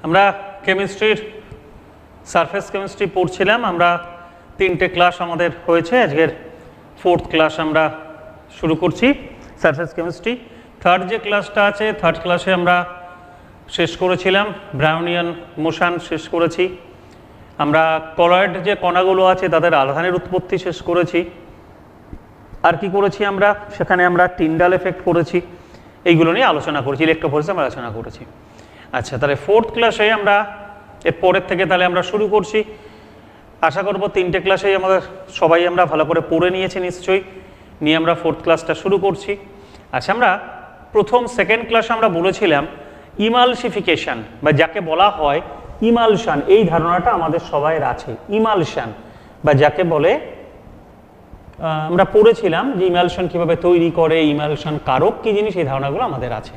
আমরা কেমিস্ট্রির surface chemistry পড়ছিলাম। আমরা 3টে ক্লাস আমাদের হয়েছে, আজকের 4th ক্লাস আমরা শুরু করছি সারফেস কেমিস্ট্রি। থার্ড যে ক্লাসটা আছে, থার্ড ক্লাসে আমরা শেষ করেছিলাম ব্রাউনিয়ান মোশন শেষ করেছি, আমরা কলয়েড যে কণাগুলো আছে তাদের আধানের উৎপত্তি শেষ করেছি। আর কি করেছি আমরা সেখানে? আমরা টিন্ডাল এফেক্ট করেছি, এইগুলো নিয়ে আলোচনা করেছি, ইলেকট্রোফোরেসিস আমরা আলোচনা করেছি। আচ্ছা, তাহলে 4th ক্লাসে আমরা এর পরের থেকে তাহলে আমরা শুরু করছি। আশা করব 3টে ক্লাসেই আমাদের সবাই আমরা ভালো করে পড়ে নিয়েছি নিশ্চয়ই, নিয়ে আমরা 4th ক্লাসটা শুরু করছি। আচ্ছা, আমরা সেকেন্ড ক্লাসে আমরা বলেছিলাম ইমালসিফিকেশন বা যাকে বলা হয় ইমালশন, এই ধারণাটা আমাদের সবাইয়ের আছে। ইমালশন বা যাকে বলে আমরা পড়েছিলাম যে ইমালশন কিভাবে তৈরি করে, ইমালশন কারক কি জিনিস, এই ধারণাগুলো আমাদের আছে।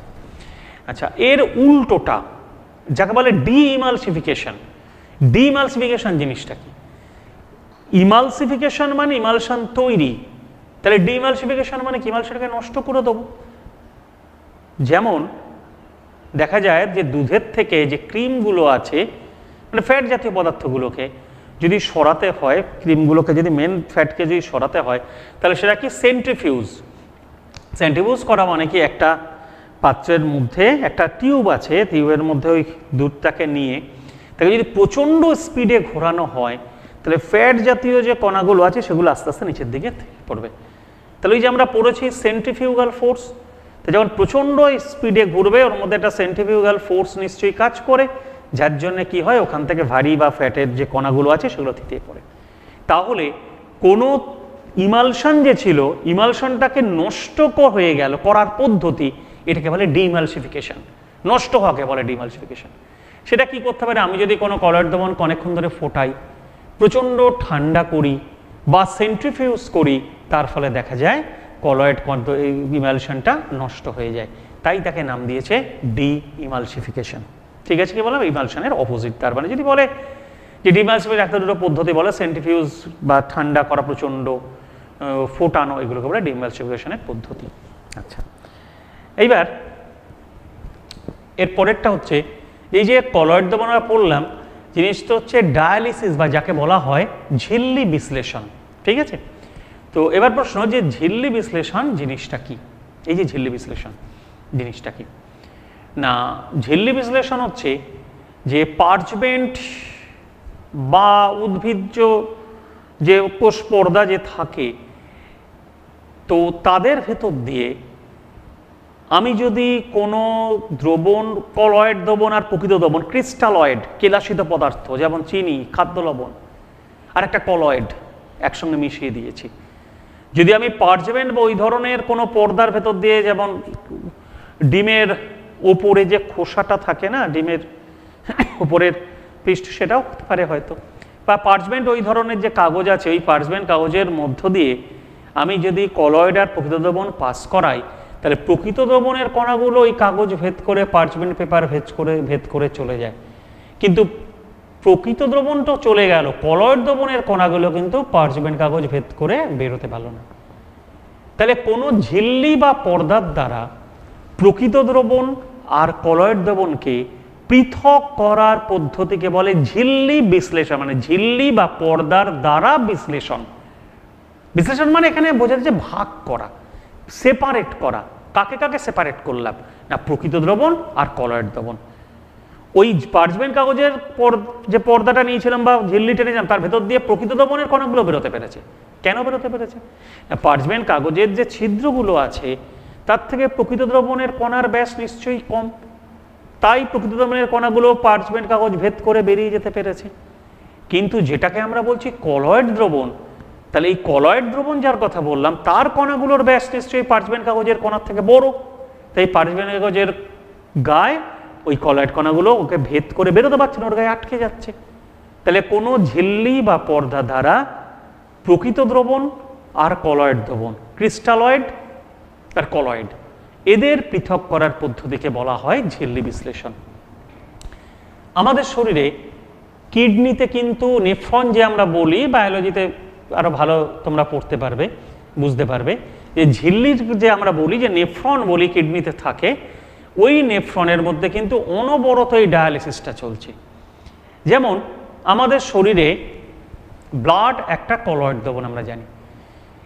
আচ্ছা, এর উল্টোটা যাকে বলে ডি-ইমালসিফিকেশন। ডি-ইমালসিফিকেশন জিনিসটা কি? ইমালসিফিকেশন মানে ইমালশন তৈরি, তাহলে ডি-ইমালসিফিকেশন মানে কি? ইমালশনটাকে নষ্ট করে দেবো। যেমন দেখা যায় যে দুধের থেকে যে ক্রিমগুলো আছে, মানে ফ্যাট জাতীয় পদার্থগুলোকে যদি সরাতে হয়, ক্রিমগুলোকে যদি মেন ফ্যাটকে যদি সরাতে হয়, তাহলে সেটা কি সেন্ট্রিফিউজ। সেন্ট্রিফিউজ করা মানে কি, একটা পাত্রের মধ্যে একটা টিউব আছে, টিউবের মধ্যে ওই দুধটাকে নিয়ে তাকে যদি প্রচণ্ড স্পিডে ঘোরানো হয়, তাহলে ফ্যাট জাতীয় যে কণাগুলো আছে সেগুলো আস্তে আস্তে নিচের দিকে পড়বে। তাহলে ওই যে আমরা পড়েছি সেন্ট্রিফিউগাল ফোর্স, তো যখন প্রচণ্ড স্পিডে ঘুরবে ওর মধ্যে একটা সেন্ট্রিফিউগাল ফোর্স নিশ্চয়ই কাজ করে, যার জন্য কি হয়, ওখান থেকে ভারী বা ফ্যাটের যে কণাগুলো আছে সেগুলো থিতিয়ে পড়ে। তাহলে কোনো ইমালশন যে ছিল, ইমালশনটাকে নষ্ট হয়ে গেল করার পদ্ধতি, এটাকে বলে ডিমালসিফিকেশন। নষ্ট হওয়াকে বলে ডিমালসিফিকেশন। সেটা কি করতে পারে? আমি যদি কোনো কলয়েড দ্রবণ অনেকক্ষণ ধরে ফোটাই, প্রচণ্ড ঠান্ডা করি বা সেন্ট্রিফিউজ করি, তার ফলে দেখা যায় কলয়েড ইমালশনটা নষ্ট হয়ে যায়, তাই তাকে নাম দিয়েছে ডি-ইমালসিফিকেশন। ঠিক আছে, কি বললাম? ইমালশনের অপোজিট। তার মানে যদি বলে যে ডিমালসিফিকেশন একটা দুটো পদ্ধতি বলে, সেন্ট্রিফিউজ বা ঠান্ডা করা, প্রচণ্ড ফোটানো, এগুলোকে বলে ডিমালসিফিকেশনের পদ্ধতি। আচ্ছা, এইবার এর পরেরটা হচ্ছে এই যে কলয়েড দ্রবণ আমরা পড়লাম, জিনিসটা হচ্ছে ডায়ালিসিস বা যাকে বলা হয় ঝিল্লি বিশ্লেষণ। ঠিক আছে, তো এবার প্রশ্ন যে ঝিল্লি বিশ্লেষণ জিনিসটা কি? এই যে ঝিল্লি বিশ্লেষণ জিনিসটা কি না, ঝিল্লি বিশ্লেষণ হচ্ছে যে পার্চমেন্ট বা উদ্ভিজ্জ যে কোষ পর্দা যে থাকে, তো তাদের ভেতর দিয়ে আমি যদি কোনো দ্রবণ, কলয়েড দ্রবণ আর প্রকৃত দ্রবণ, ক্রিস্টালয়েড কেলাসিত পদার্থ যেমন চিনি, খাদ্য লবণ আর একটা কলয়েড একসঙ্গে মিশিয়ে দিয়েছি, যদি আমি পার্চমেন্ট বা ওই ধরনের কোনো পর্দার ভেতর দিয়ে, যেমন ডিমের ওপরে যে খোসাটা থাকে না, ডিমের ওপরের পৃষ্ঠ, সেটাও হতে পারে হয়তো, বা পার্চমেন্ট ওই ধরনের যে কাগজ আছে, ওই পার্চমেন্ট কাগজের মধ্য দিয়ে আমি যদি কলয়েড আর প্রকৃত দ্রবণ পাস করাই, তাহলে প্রকৃত দ্রবণের কণাগুলো ওই কাগজ ভেদ করে, পার্চমেন্ট পেপার ভেদ করে চলে যায়, কিন্তু প্রকৃত দ্রবণটা চলে গেল, কলয়েড দ্রবণের কণাগুলো কিন্তু পার্চমেন্ট কাগজ ভেদ করে বেরোতে পারলো না। তাহলে কোনো ঝিল্লি বা পর্দার দ্বারা প্রকৃত দ্রবণ আর কলয়েড দ্রবণকে পৃথক করার পদ্ধতিকে বলে ঝিল্লি বিশ্লেষণ, মানে ঝিল্লি বা পর্দার দ্বারা বিশ্লেষণ। বিশ্লেষণ মানে এখানে বোঝা যাচ্ছে ভাগ করা, সেপারেট করা। কাকে কাকে সেপারেট করলাম না? প্রকৃত দ্রবণ আর কলয়েড দ্রবণ। ওই পার্চমেন্ট কাগজের যে পর্দাটা নিয়েছিলাম বা ঝিল্লিটা নিয়েছিলাম, তার ভেতর দিয়ে প্রকৃত দ্রবণের কণাগুলো বেরোতে পেরেছে। কেন বেরোতে পেরেছে? পার্চমেন্ট কাগজের যে ছিদ্রগুলো আছে তার থেকে প্রকৃত দ্রবণের কণার ব্যাস নিশ্চয়ই কম, তাই প্রকৃত দ্রবণের কণাগুলো পার্চমেন্ট কাগজ ভেদ করে বেরিয়ে যেতে পেরেছে। কিন্তু যেটাকে আমরা বলছি কলয়েড দ্রবণ, তাহলে এই কলয়েড দ্রবণ যার কথা বললাম, তার কণাগুলোর ব্যাস নিশ্চয়ই পার্চমেন্ট কাগজের কণার থেকে বড়, তাই পার্চমেন্ট কাগজের গায়ে ওই কলয়েড কণাগুলো ওকে ভেদ করে বেরোতে পারছে না, ওর গায়ে আটকে যাচ্ছে। তাহলে কোনো ঝিল্লি বা পর্দা দ্বারা প্রকৃত দ্রবণ আর কলয়েড দ্রবণ, ক্রিস্টালয়েড আর কলয়েড, এদের পৃথক করার পদ্ধতিকে বলা হয় ঝিল্লি বিশ্লেষণ। আমাদের শরীরে কিডনিতে কিন্তু নেফ্রন যে আমরা বলি, বায়োলজিতে আরো ভালো তোমরা পড়তে পারবে, বুঝতে পারবে যে ঝিল্লির যে আমরা বলি, যে নেফ্রন বলি কিডনিতে থাকে, ওই নেফ্রনের মধ্যে কিন্তু অনবরত এই ডায়ালিসিসটা চলছে। যেমন আমাদের শরীরে ব্লাড একটা কলয়েড দ্রবণ আমরা জানি।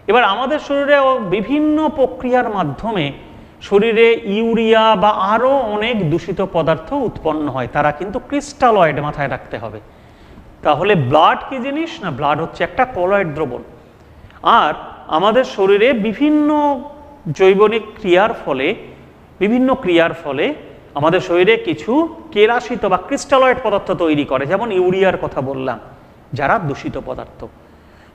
এবার আমাদের শরীরে বিভিন্ন প্রক্রিয়ার মাধ্যমে শরীরে ইউরিয়া বা আরও অনেক দূষিত পদার্থ উৎপন্ন হয়, তারা কিন্তু ক্রিস্টালয়েড মাথায় রাখতে হবে। তাহলে ব্লাড কি জিনিস না, ব্লাড হচ্ছে একটা কলয়েড দ্রবণ। আর আমাদের শরীরে বিভিন্ন জৈবনিক ক্রিয়ার ফলে আমাদের শরীরে কিছু কেরাসিত বা ক্রিস্টালয়েড পদার্থ তৈরি করে, যেমন ইউরিয়ার কথা বললাম, যারা দূষিত পদার্থ।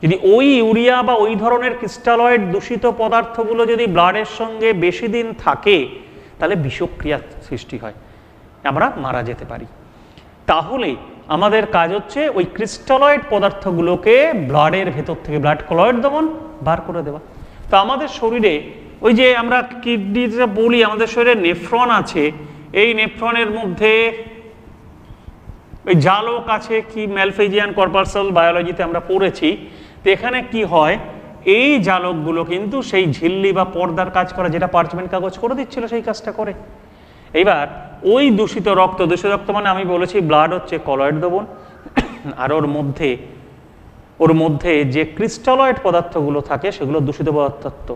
যদি ওই ইউরিয়া বা ওই ধরনের ক্রিস্টালয়েড দূষিত পদার্থগুলো যদি ব্লাডের সঙ্গে বেশি দিন থাকে, তাহলে বিষক্রিয়া সৃষ্টি হয়, আমরা মারা যেতে পারি। তাহলে আমাদের কাজ হচ্ছে ওই ক্রিস্টালয়েড পদার্থগুলোকে ব্লাডের ভেতর থেকে, ব্লাড কলয়েড দ্রবণ, বার করে দেওয়া। তো আমাদের শরীরে ওই যে আমরা কিডনিতে বলি, আমাদের শরীরে নেফ্রন আছে, এই নেফ্রনের মধ্যে ওই জালক আছে, কি ম্যালফিজিয়ান কর্পাসল বায়োলজিতে আমরা পড়েছি। তো এখানে কি হয়, এই জালকগুলো কিন্তু সেই ঝিল্লি বা পর্দার কাজ করে, যেটা পার্চমেন্ট কাগজ করে দিচ্ছিল সেই কাজটা করে। এইবার ওই দূষিত রক্ত মানে আমি বলেছি ব্লাড হচ্ছে কলয়েড দ্রবণ, আর ওর মধ্যে যে ক্রিস্টালয়েড পদার্থগুলো থাকে সেগুলো দূষিত পদার্থ।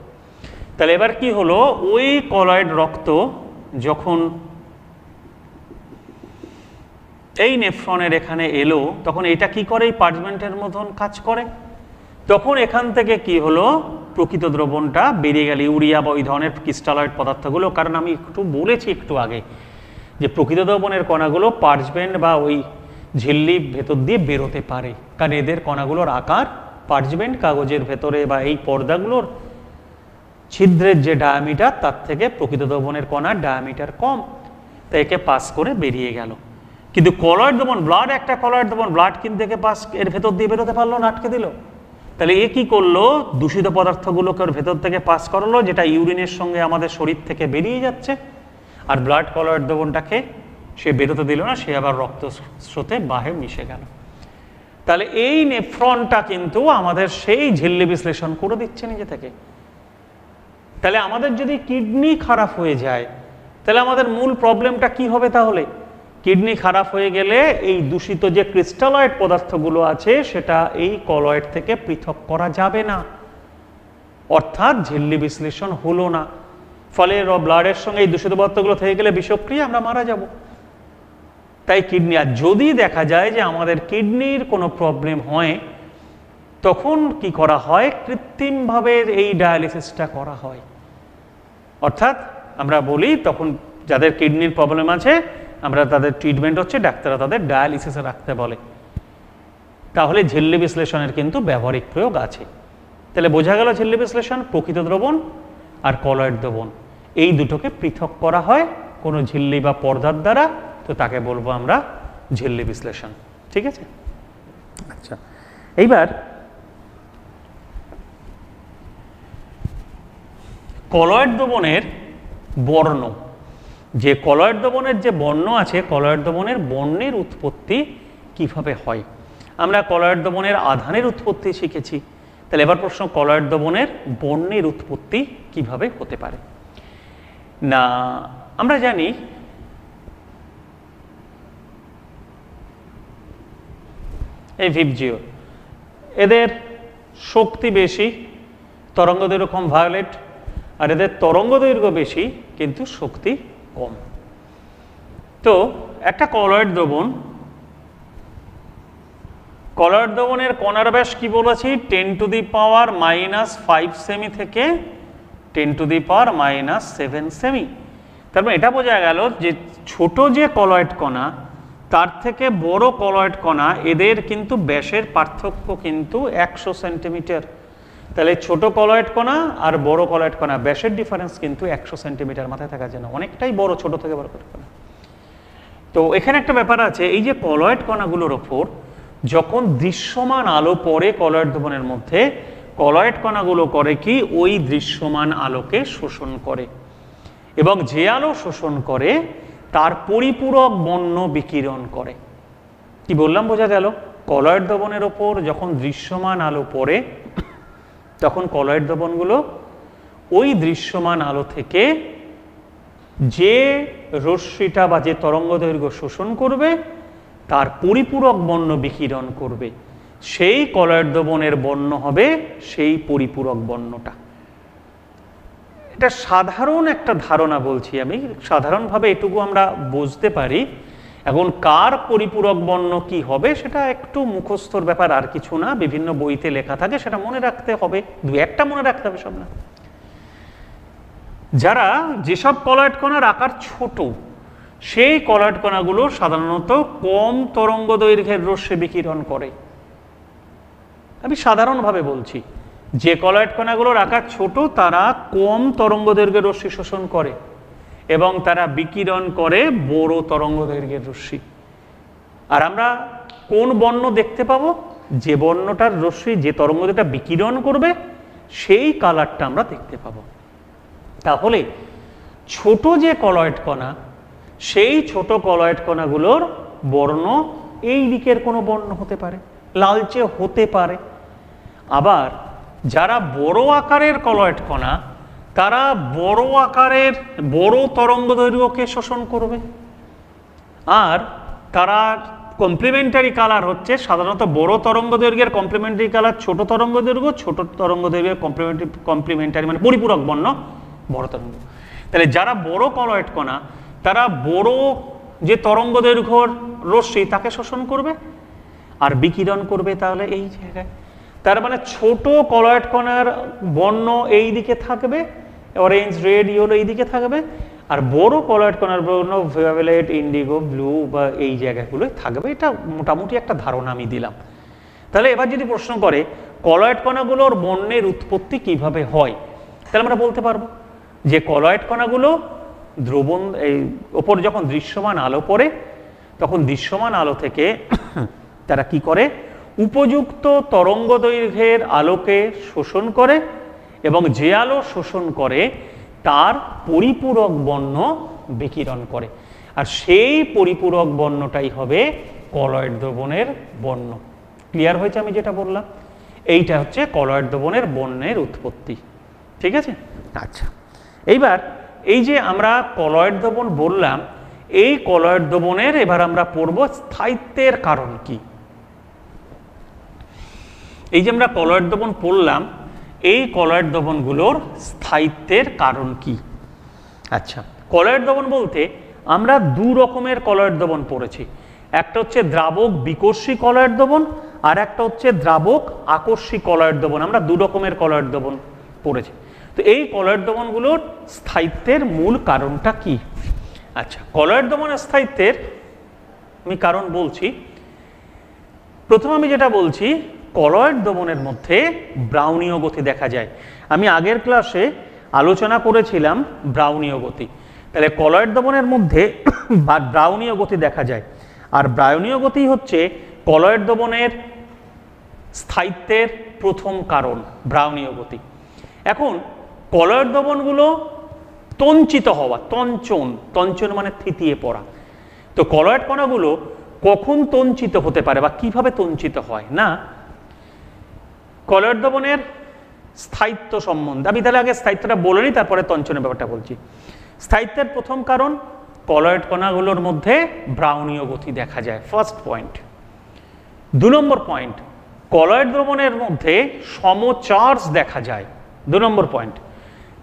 তাহলে এবার কি হলো, ওই কলয়েড রক্ত যখন এই নেফ্রনের এখানে এলো, তখন এটা কি করে, এই পার্চমেন্টের মতন কাজ করে। তখন এখান থেকে কি হলো, প্রকৃত দ্রবণটা বেরিয়ে গেল, ইউরিয়া বা ওই ধরনের ক্রিস্টালয়েড পদার্থগুলো। কারণ আমি বলেছি একটু আগে যে প্রকৃত দ্রবণের কণাগুলো পার্চমেন্ট বা ওই ঝিল্লি ভেতর দিয়ে বেরোতে পারে, কারণ এদের কণাগুলোর আকার পার্চমেন্ট কাগজের ভেতরে বা এই পর্দাগুলোর ছিদ্রের যে ডায়ামিটার তার থেকে প্রকৃত দ্রবণের কণার ডায়ামিটার কম, তাই একে পাস করে বেরিয়ে গেল। কিন্তু কলয়েড দ্রবণ, ব্লাড একটা কলয়েড দ্রবণ, ব্লাড কিন্তু একে পাস এর ভেতর দিয়ে বেরোতে পারলো না, আটকে দিল। তাহলে এ কি করলো, দূষিত পদার্থগুলোকে ওর ভেতর থেকে পাস করলো, যেটা ইউরিনের সঙ্গে আমাদের শরীর থেকে বেরিয়ে যাচ্ছে, আর ব্লাড কলয়েড দ্রবণটাকে সে বেরোতে দিল না, সে আবার রক্ত স্রোতে বাহে মিশে গেল। তাহলে এই নেফ্রনটা কিন্তু আমাদের সেই ঝিল্লি বিশ্লেষণ করে দিচ্ছে নিজে থেকে। তাহলে আমাদের যদি কিডনি খারাপ হয়ে যায়, তাহলে আমাদের মূল প্রবলেমটা কি হবে? তাহলে কিডনি খারাপ হয়ে গেলে এই দূষিত যে ক্রিস্টালয়েড পদার্থগুলো আছে সেটা এই কলয়েড থেকে পৃথক করা যাবে না, অর্থাৎ ঝিল্লি বিশ্লেষণ হলো না। ফলে ব্লাডের সঙ্গে এই দূষিত পদার্থগুলো থেকে গেলে বিষক্রিয়া, আমরা মারা যাব। তাই কিডনি, আর যদি দেখা যায় যে আমাদের কিডনির কোনো প্রবলেম হয়, তখন কি করা হয়, কৃত্রিমভাবে এই ডায়ালিসিসটা করা হয়। অর্থাৎ আমরা বলি তখন যাদের কিডনির প্রবলেম আছে, আমরা তাদের ট্রিটমেন্ট হচ্ছে ডাক্তাররা তাদের ডায়ালিসিসে রাখতে বলে। তাহলে ঝিল্লি বিশ্লেষণের কিন্তু ব্যবহারিক প্রয়োগ আছে। তাহলে বোঝা গেল ঝিল্লি বিশ্লেষণ, প্রকৃত দ্রবণ আর কলয়েড দ্রবণ এই দুটোকে পৃথক করা হয় কোনো ঝিল্লি বা পর্দার দ্বারা, তো তাকে বলবো আমরা ঝিল্লি বিশ্লেষণ। ঠিক আছে? আচ্ছা, এইবার কলয়েড দ্রবণের বর্ণ, যে কলয়েড দ্রবণের যে বর্ণ আছে, কলয়েড দ্রবণের বর্ণের উৎপত্তি কিভাবে হয়। আমরা কলয়েড দ্রবণের আধানের উৎপত্তি শিখেছি, তাহলে এবার প্রশ্ন, কলয়েড দ্রবণের বর্ণের উৎপত্তি কিভাবে হতে পারে। না, আমরা জানি এই ভিবজিও, এদের শক্তি বেশি, তরঙ্গ দৈর্ঘ্য কম ভায়োলেট, আর এদের তরঙ্গ দৈর্ঘ্য বেশি কিন্তু শক্তি কম। তো একটা কলয়েড দ্রবণ, কলয়েড দ্রবণের কণার ব্যাস কি বলেছি, 10⁻⁻5 সেমি থেকে 10⁻⁻7 সেমি। তারপর এটা বোঝা গেল যে ছোট যে কলয়েড কণা তার থেকে বড় কলয়েড কণা, এদের কিন্তু ব্যাসের পার্থক্য কিন্তু 100 সেন্টিমিটার। তাহলে ছোট কলয়েড কণা আর বড় কলয়েড কণা ব্যাসের ডিফারেন্স কিন্তু 100 সেন্টিমিটার, মাথায় থাকার জন্য অনেকটাই বড়, ছোট থেকে বড় কণা। তো এখানে একটা ব্যাপার আছে, এই যে কলয়েড কণাগুলোর ওপর যখন দৃশ্যমান আলো পড়ে কলয়েড দ্রবণের মধ্যে, কলয়েড কণাগুলো করে কি, ওই দৃশ্যমান আলোকে শোষণ করে, এবং যে আলো শোষণ করে তার পরিপূরক বর্ণ বিকিরণ করে। কি বললাম বোঝা গেল? কলয়েড দ্রবণের ওপর যখন দৃশ্যমান আলো পড়ে, তখন কলয়েড দ্রবণগুলো ওই দৃশ্যমান আলো থেকে যে রশ্মিটা বা যে তরঙ্গ দৈর্ঘ্য শোষণ করবে তার পরিপূরক বর্ণ বিকিরণ করবে, সেই কলয়েড দ্রবণের বর্ণ হবে সেই পরিপূরক বর্ণটা। এটা সাধারণ একটা ধারণা বলছি আমি, সাধারণভাবে এটুকু আমরা বুঝতে পারি। এখন কার পরিপূরক বর্ণ কি হবে সেটা একটু মুখস্থর ব্যাপার, আর কিছু না, বিভিন্ন বইতে লেখা থাকে, সেটা মনে রাখতে হবে, দু একটা মনে রাখতে হবে, সব না। যারা যেসব কলয়েড কণার আকার ছোট সেই কলয়েড কণাগুলো সাধারণত কম তরঙ্গ দৈর্ঘ্যের রশ্মি বিকিরণ করে। আমি সাধারণভাবে বলছি, যে কলয়েড কণাগুলোর আকার ছোট তারা কম তরঙ্গ দৈর্ঘ্যের রশ্মি শোষণ করে এবং তারা বিকিরণ করে বড় তরঙ্গ দৈর্ঘ্যের রশ্মি। আর আমরা কোন বর্ণ দেখতে পাবো? যে বর্ণটার রশ্মি যে তরঙ্গ দৈর্ঘ্যটা বিকিরণ করবে সেই কালারটা আমরা দেখতে পাবো। তাহলে ছোট যে কলয়েড কণা, সেই ছোট কলয়েড কণাগুলোর বর্ণ এই দিকের কোনো বর্ণ হতে পারে, লালচে হতে পারে। আবার যারা বড় আকারের কলয়েড কণা তারা বড় আকারের বড় তরঙ্গ দৈর্ঘ্যকে শোষণ করবে, আর তারা কমপ্লিমেন্টারি কালার হচ্ছে সাধারণত বড় তরঙ্গ দৈর্ঘ্যের কমপ্লিমেন্টারি কালার ছোট তরঙ্গ দৈর্ঘ্য, ছোট তরঙ্গ দৈর্ঘ্যের কমপ্লিমেন্টারি মানে পরিপূরক বর্ণ বড় তরঙ্গ। তাহলে যারা বড় কলয়েড কণা তারা বড় যে তরঙ্গ দৈর্ঘ্যর রশ্মি তাকে শোষণ করবে আর বিকিরণ করবে তাহলে এই জায়গায়। তার মানে ছোট কলয়েড কণার বর্ণ এই দিকে থাকবে, অরেঞ্জ, রেড, ইয়েলো এই দিকে থাকবে, আর বড় কলয়েড কণার বর্ণ ভায়োলেট, ইন্ডিগো, ব্লু বা এই জায়গাগুলো থাকবে। এটা মোটামুটি একটা ধারণা আমি দিলাম। তাহলে এবার যদি প্রশ্ন করে কলয়েড কণাগুলোর বর্ণের উৎপত্তি কিভাবে হয়, তাহলে আমরা বলতে পারবো যে কলয়েড কণাগুলো দ্রবণ এই ওপর যখন দৃশ্যমান আলো পড়ে তখন দৃশ্যমান আলো থেকে তারা কি করে, উপযুক্ত তরঙ্গ দৈর্ঘ্যের আলোকে শোষণ করে এবং যে আলো শোষণ করে তার পরিপূরক বর্ণ বিকিরণ করে, আর সেই পরিপূরক বর্ণটাই হবে কলয়েড দ্রবণের বর্ণ। ক্লিয়ার হয়েছে আমি যেটা বললাম? এইটা হচ্ছে কলয়েড দ্রবণের বর্ণের উৎপত্তি। ঠিক আছে? আচ্ছা, এইবার এই যে আমরা কলয়েড দ্রবণ বললাম, এই কলয়েড দ্রবণের এবার আমরা পড়ব স্থায়িত্বের কারণ কি। এই যে আমরা কলয়েড দ্রবণ পড়লাম, এই কলয়েড দ্রবণগুলোর স্থায়িত্বের কারণ কি? আচ্ছা, কলয়েড দ্রবণ বলতে আমরা দু রকমের কলয়েড দ্রবণ পড়েছি। একটা হচ্ছে দ্রাবক বিকর্ষী কলয়েড দ্রবণ, আর একটা হচ্ছে দ্রাবক আকর্ষী কলয়েড দ্রবণ। আমরা দু রকমের কলয়েড দ্রবণ পড়েছি। তো এই কলয়েড দ্রবণগুলোর স্থায়িত্বের মূল কারণটা কি? আচ্ছা, কলয়েড দ্রবণের স্থায়িত্বের আমি কারণ বলছি। প্রথম আমি যেটা বলছি, কলয়েড দ্রবণের মধ্যে ব্রাউনীয় গতি দেখা যায়। আমি আগের ক্লাসে আলোচনা করেছিলাম ব্রাউনীয় গতি। তাহলে কলয়েড দ্রবণের মধ্যে ব্রাউনীয় গতি দেখা যায়, আর ব্রাউনীয় গতি হচ্ছে কলয়েড দ্রবণের স্থায়িত্বের প্রথম কারণ, ব্রাউনীয় গতি। এখন কলয়েড দ্রবণগুলো তঞ্চিত হওয়া, তঞ্চন মানে থিতিয়ে পড়া। তো কলয়েড কণাগুলো কখন তঞ্চিত হতে পারে বা কিভাবে তঞ্চিত হয় না, কলয়েড দ্রবণের স্থায়িত্ব সম্বন্ধে আমি তাহলে আগে স্থায়িত্বটা বলে নিই, তারপরে তঞ্চনের ব্যাপারটা বলছি। স্থায়িত্বের প্রথম কারণ, কলয়েড কণাগুলোর মধ্যে ব্রাউনীয় গতি দেখা যায়, ফার্স্ট পয়েন্ট। 2 নম্বর পয়েন্ট, কলয়েড দ্রবণের মধ্যে সমচার্জ দেখা যায়, 2 নম্বর পয়েন্ট।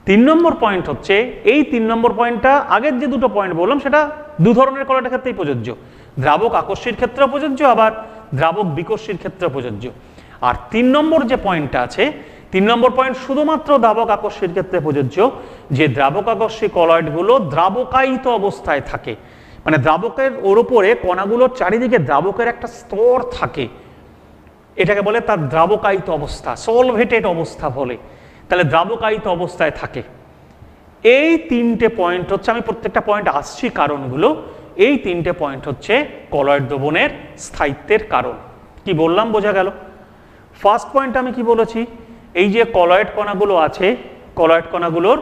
3 নম্বর পয়েন্ট হচ্ছে, এই 3 নম্বর পয়েন্টটা আগের যে দুটো পয়েন্ট বললাম সেটা দু ধরনের কলয়েডের ক্ষেত্রেই প্রযোজ্য, দ্রাবক আকর্ষীর ক্ষেত্রে প্রযোজ্য, আবার দ্রাবক বিকর্ষীর ক্ষেত্রে প্রযোজ্য। আর 3 নম্বর যে পয়েন্টটা আছে, 3 নম্বর পয়েন্ট শুধুমাত্র দ্রাবক আকর্ষীর ক্ষেত্রে প্রযোজ্য, যে দ্রাবক আকর্ষী কলয়েডগুলো দ্রাবকায়িত অবস্থায় থাকে, মানে দ্রাবকের ওর উপরে কণাগুলোর চারিদিকে দ্রাবকের একটা স্তর থাকে, এটাকে বলে তার দ্রাবকায়িত অবস্থা, সলভেটেড অবস্থা বলে। তাহলে দ্রাবকায়িত অবস্থায় থাকে। এই 3টে পয়েন্ট হচ্ছে, আমি প্রত্যেকটা পয়েন্ট আসছি কারণগুলো, এই 3টে পয়েন্ট হচ্ছে কলয়েড দ্রবণের স্থায়িত্বের কারণ। কি বললাম বোঝা গেল? ফার্স্ট পয়েন্ট আমি কি বলেছি, এই যে কলয়েড কণাগুলো আছে, কলয়েড কণাগুলোর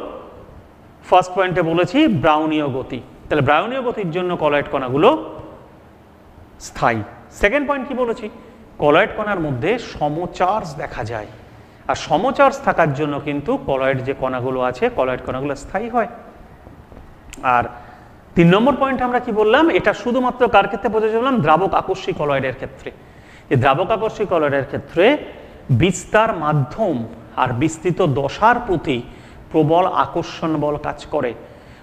ফার্স্ট পয়েন্টে বলেছি ব্রাউনীয় গতি। তাহলে ব্রাউনীয় গতির জন্য কলয়েড কণাগুলো স্থায়ী। সেকেন্ড পয়েন্ট কি বলেছি, কলয়েড কণার মধ্যে সমচার্জ দেখা যায়, আর সমচার্জ থাকার জন্য কিন্তু কলয়েড যে কণাগুলো আছে, কলয়েড কণাগুলো স্থায়ী হয়। আর 3 নম্বর পয়েন্ট আমরা কি বললাম, এটা শুধুমাত্র কার ক্ষেত্রে প্রযোজ্য বললাম, দ্রাবক আকস্মিক কলয়েডের ক্ষেত্রে। এই দ্রাবক আকস্মিক কলয়েডের ক্ষেত্রে বিস্তার মাধ্যম আর বিস্তৃত দশার প্রতি প্রবল আকর্ষণ বল কাজ করে,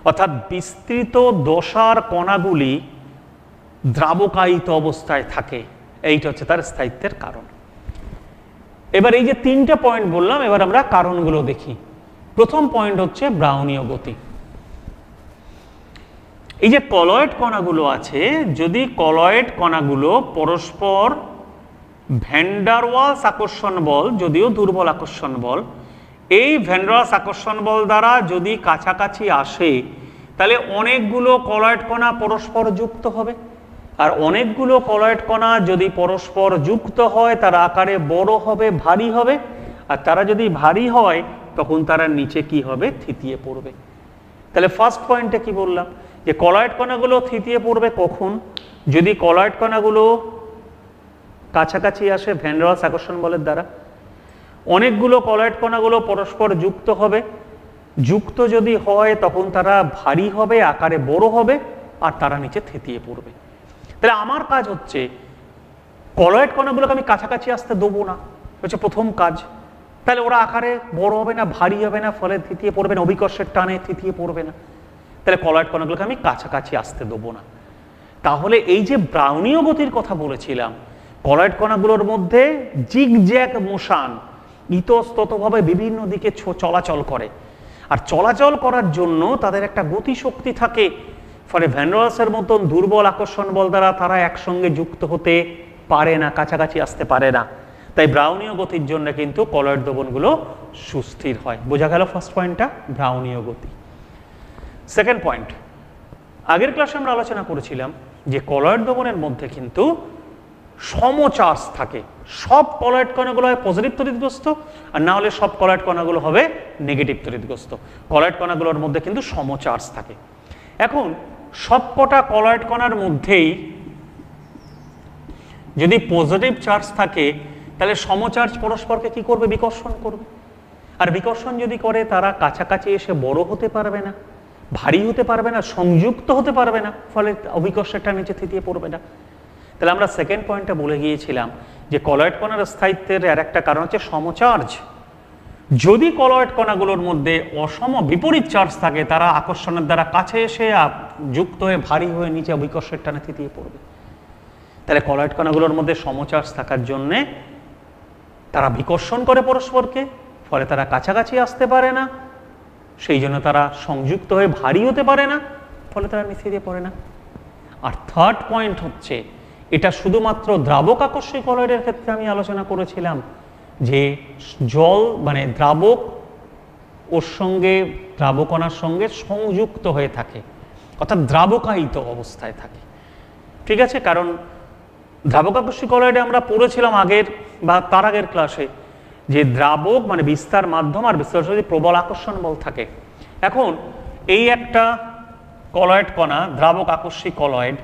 অর্থাৎ বিস্তৃত দশার কণাগুলি দ্রাবকায়িত অবস্থায় থাকে, এইটা হচ্ছে তার স্থায়িত্বের কারণ। এবার এই যে 3টে পয়েন্ট বললাম, এবার আমরা কারণগুলো দেখি। প্রথম পয়েন্ট হচ্ছে ব্রাউনীয় গতি। এই যে কলয়েড কণাগুলো আছে, যদি কলয়েড কণাগুলো পরস্পর ভ্যান ডার ওয়ালস আকর্ষণ বল, যদিও দুর্বল আকর্ষণ বল, এই ভ্যান ডার ওয়ালস আকর্ষণ বল দ্বারা যদি কাছাকাছি আসে, তাহলে অনেকগুলো কলয়েড কণা পরস্পর যুক্ত হবে। আর অনেকগুলো কলয়েড কণা যদি পরস্পর যুক্ত হয়, তারা আকারে বড় হবে, ভারী হবে। আর তারা যদি ভারী হয়, তখন তারা নিচে কি হবে, থিতিয়ে পড়বে। তাহলে ফার্স্ট পয়েন্টে কি বললাম, যে কলয়েড কণাগুলো থিতিয়ে পড়বে কখন, যদি কলয়েড কণাগুলো কাছাকাছি আসে ভ্যান ডার ওয়ালস আকর্ষণ বলের দ্বারা। অনেকগুলো কলয়েড কণাগুলো পরস্পর যুক্ত হবে, যুক্ত যদি হয় তখন তারা ভারী হবে, আকারে বড় হবে, আর তারা নিচে থিতিয়ে পড়বে। তাহলে আমার কাজ হচ্ছে কলয়েড কণাগুলোকে আমি কাছাকাছি আসতে দেবো না, হচ্ছে প্রথম কাজ। তাহলে ওরা আকারে বড় হবে না, ভারী হবে না, ফলে থিতিয়ে পড়বে না, অভিকর্ষের টানে থিতিয়ে পড়বে না। তাহলে কলয়েড কণাগুলোকে আমি কাছাকাছি আসতে দেবো না। তাহলে এই যে ব্রাউনীয় গতির কথা বলেছিলাম, কলয়েড কণাগুলোর মধ্যে জিগজ্যাগ মোশন ইতস্ততভাবে বিভিন্ন দিকে চলাচল করে। আর চলাচল করার জন্য তাদের একটা গতিশক্তি থাকে, ফলে ভ্যান ডার ওয়ালসের মতন দুর্বল আকর্ষণ বল দ্বারা তারা একসঙ্গে যুক্ত হতে পারে না, কাছাকাছি আসতে পারে না। তাই ব্রাউনীয় গতির জন্য কিন্তু কলয়েড দ্রবণগুলো সুস্থির হয়। বোঝা গেল ফার্স্ট পয়েন্টটা, ব্রাউনীয় গতি। সেকেন্ড পয়েন্ট, আগের ক্লাসে আমরা আলোচনা করেছিলাম যে কলয়েড দ্রবণের মধ্যে কিন্তু সমচার্জ থাকে। সব কলয়েড কণাগুলো হয় পজিটিভ তড়িৎগ্রস্ত, আর না হলে সব কলয়েড কণাগুলো হবে নেগেটিভ তড়িৎগ্রস্ত। কলয়েড কণাগুলোর মধ্যে কিন্তু সমচার্জ থাকে। এখন সবকটা কলয়েড কণার মধ্যেই যদি পজিটিভ চার্জ থাকে, তাহলে সমচার্জ পরস্পরকে কি করবে, বিকর্ষণ করবে। আর বিকর্ষণ যদি করে, তারা কাছাকাছি এসে বড় হতে পারবে না, ভারী হতে পারবে না, সংযুক্ত হতে পারবে না, ফলে অভিকর্ষটা নিচে থিতিয়ে পড়বে না। তাহলে আমরা সেকেন্ড পয়েন্টটা বলে গিয়েছিলাম যে কলয়েড কণার স্থায়িত্বের আর একটা কারণ হচ্ছে সমচার্জ। যদি কলয়েড কণাগুলোর মধ্যে অসম বিপরীত চার্জ থাকে, তারা আকর্ষণের দ্বারা কাছে এসে যুক্ত হয়ে ভারী হয়ে নিচে অভিকর্ষের টানে থিতিয়ে পড়বে। তাহলে কলয়েড কণাগুলোর মধ্যে সমচার্জ থাকার জন্যে তারা বিকর্ষণ করে পরস্পরকে, ফলে তারা কাছাকাছি আসতে পারে না, সেই জন্য তারা সংযুক্ত হয়ে ভারী হতে পারে না, ফলে তারা নিচে দিয়ে পড়ে না। আর থার্ড পয়েন্ট হচ্ছে, এটা শুধুমাত্র দ্রাবক আকস্মিক কলয়েডের ক্ষেত্রে আমি আলোচনা করেছিলাম, যে জল মানে দ্রাবক ওর সঙ্গে দ্রাবকণার সঙ্গে সংযুক্ত হয়ে থাকে, অর্থাৎ দ্রাবকায়িত অবস্থায় থাকে। ঠিক আছে, কারণ দ্রাবক আকস্মিক কলয়েডে আমরা পড়েছিলাম আগের বা তার আগের ক্লাসে যে দ্রাবক মানে বিস্তার মাধ্যম আর বিস্তার যদি প্রবল আকর্ষণ বল থাকে। এখন এই একটা কলয়েড কণা দ্রাবক আকস্মিক কলয়েড,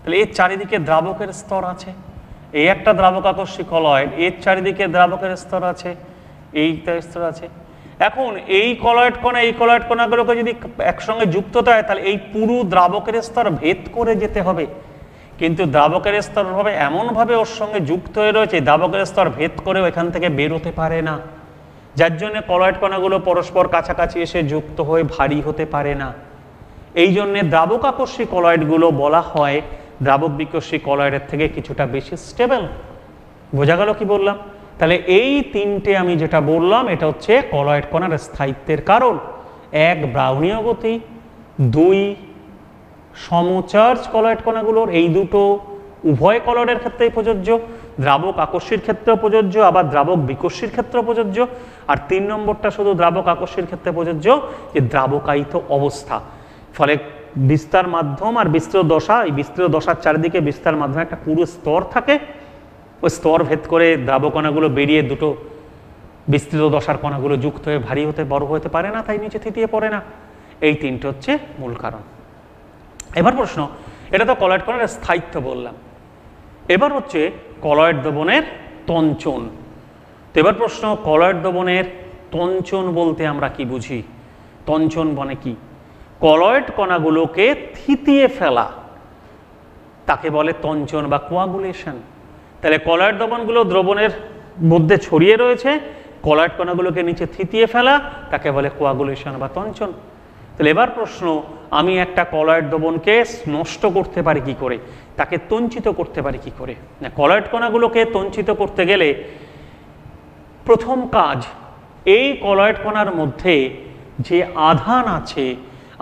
তাহলে এর চারিদিকে দ্রাবকের স্তর আছে। এই একটা দ্রাবক আকস্মিক কলয়েড, এর চারিদিকে দ্রাবকের স্তর আছে, এই স্তর আছে। এখন এই কলয়েড কণা এই কলয়েড কণাগুলোকে যদি একসঙ্গে যুক্ত হয়, তাহলে এই পুরো দ্রাবকের স্তর ভেদ করে যেতে হবে। কিন্তু দ্রাবকের স্তর হবে এমনভাবে ওর সঙ্গে যুক্ত হয়ে রয়েছে, দ্রাবকের স্তর ভেদ করে এখান থেকে বেরোতে পারে না, যার জন্য কলয়েড কণাগুলো পরস্পর কাছাকাছি এসে যুক্ত হয়ে ভারী হতে পারে না। এই জন্যে দ্রাবক আকস্মিক কলয়েডগুলো বলা হয় দ্রাবক বিকর্ষী কলয়েডের থেকে কিছুটা বেশি স্টেবল। বোঝা গেল কি বললাম? তাহলে এই তিনটে আমি যেটা বললাম, এটা হচ্ছে কলয়েড কণার স্থায়িত্বের কারণ। এক, ব্রাউনীয় গতি; দুই, সমচার্জ কলয়েড কণাগুলোর, এই দুটো উভয় কলয়েডের ক্ষেত্রেই প্রযোজ্য, দ্রাবক আকস্মির ক্ষেত্রেও প্রযোজ্য, আবার দ্রাবক বিকর্ষীর ক্ষেত্রেও প্রযোজ্য। আর 3 নম্বরটা শুধু দ্রাবক আকস্মির ক্ষেত্রে প্রযোজ্য, যে দ্রাবকায়িত অবস্থা। ফলে বিস্তার মাধ্যম আর বিস্তৃত দশা, এই বিস্তৃত দশার চারিদিকে বিস্তার মাধ্যমে একটা পুরো স্তর থাকে, ওই স্তর ভেদ করে দ্রাবক কণাগুলো বেরিয়ে দুটো বিস্তৃত দশার কণাগুলো যুক্ত হয়ে ভারী হতে বড় হতে পারে না, তাই নিচে থিতিয়ে পড়ে না। এই তিনটে হচ্ছে মূল কারণ। এবার প্রশ্ন, এটা তো কলয়েড কণার স্থায়িত্ব বললাম, এবার হচ্ছে কলয়েড দ্রবণের তঞ্চন। তো এবার প্রশ্ন, কলয়েড দ্রবণের তঞ্চন বলতে আমরা কি বুঝি? তঞ্চন মানে কি? কলয়েড কণাগুলোকে থিতিয়ে ফেলা তাকে বলে তঞ্চন বা কোয়াগুলেশন। তাহলে কলয়েড দ্রবণগুলো দ্রবণের মধ্যে ছড়িয়ে রয়েছে, কলয়েড কণাগুলোকে নিচে থিতিয়ে ফেলা তাকে বলে কোয়াগুলেশন বা তঞ্চন। তাহলে এবার প্রশ্ন, আমি একটা কলয়েড দ্রবণকে নষ্ট করতে পারি কি করে, তাকে তঞ্চিত করতে পারি কি করে? না, কলয়েড কণাগুলোকে তঞ্চিত করতে গেলে প্রথম কাজ, এই কলয়েড কণার মধ্যে যে আধান আছে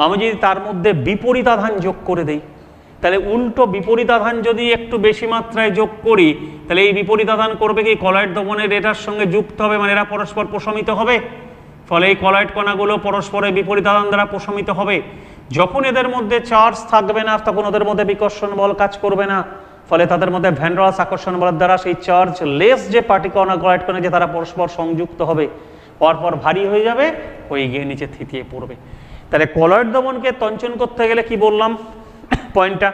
আমি যদি তার মধ্যে বিপরীত আধান যোগ করে দেই, তাহলে উল্টো বিপরীত আধান যদি একটু বেশি মাত্রায় যোগ করি, তাহলে এই বিপরীত আধান করবে কি কলয়েড দ্রবণের এটার সঙ্গে যুক্ত হবে, মানে এরা পরস্পর প্রশমিত হবে। ফলে এই কলয়েড কণাগুলো পরস্পরের বিপরীত আধান দ্বারা প্রশমিত হবে। যখন এদের মধ্যে চার্জ থাকবে না তখন ওদের মধ্যে বিকর্ষণ বল কাজ করবে না, ফলে তাদের মধ্যে ভ্যান রস আকর্ষণ বলের দ্বারা সেই চার্জ লেস যে পার্টিকণা কলয়েড কণা যে তারা পরস্পর সংযুক্ত হবে, পরপর ভারী হয়ে যাবে, হয়ে গিয়ে নিচে থিতিয়ে পড়বে। তাহলে কলয়েড দ্রবণকে তঞ্চন করতে গেলে কি বললাম পয়েন্টটা,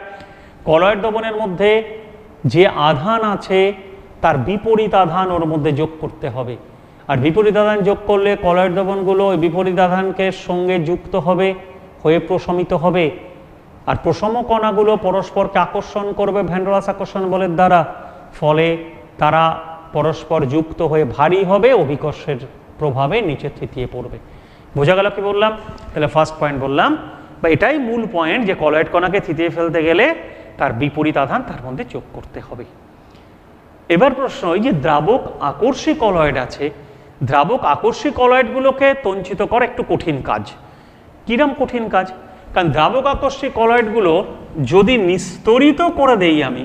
কলয়েড দ্রবণের মধ্যে যে আধান আছে তার বিপরীত আধান ওর মধ্যে যোগ করতে হবে। আর বিপরীত আধান যোগ করলে কলয়েড দ্রবণগুলো ওই বিপরীত আধানকে সঙ্গে যুক্ত হবে, হয়ে প্রশমিত হবে। আর প্রশম কণাগুলো পরস্পরকে আকর্ষণ করবে ভ্যান রস আকর্ষণ বলের দ্বারা, ফলে তারা পরস্পর যুক্ত হয়ে ভারী হবে, অভিকর্ষের প্রভাবে নিচে থিতিয়ে পড়বে। বোঝা গেল কি বললাম? তাহলে ফার্স্ট পয়েন্ট বললাম, বা এটাই মূল পয়েন্ট, যে কলয়েড কণাকে থিতিয়ে ফেলতে গেলে তার বিপরীত আধান তার মধ্যে যোগ করতে হবে। এবার প্রশ্ন, ওই যে দ্রাবক আকর্ষী কলয়েড আছে, দ্রাবক আকর্ষী কলয়েডগুলোকে তঞ্চিত করা একটু কঠিন কাজ। কিরম কঠিন কাজ? কারণ দ্রাবক আকর্ষী কলয়েডগুলো যদি নিস্তরিত করে দেই আমি,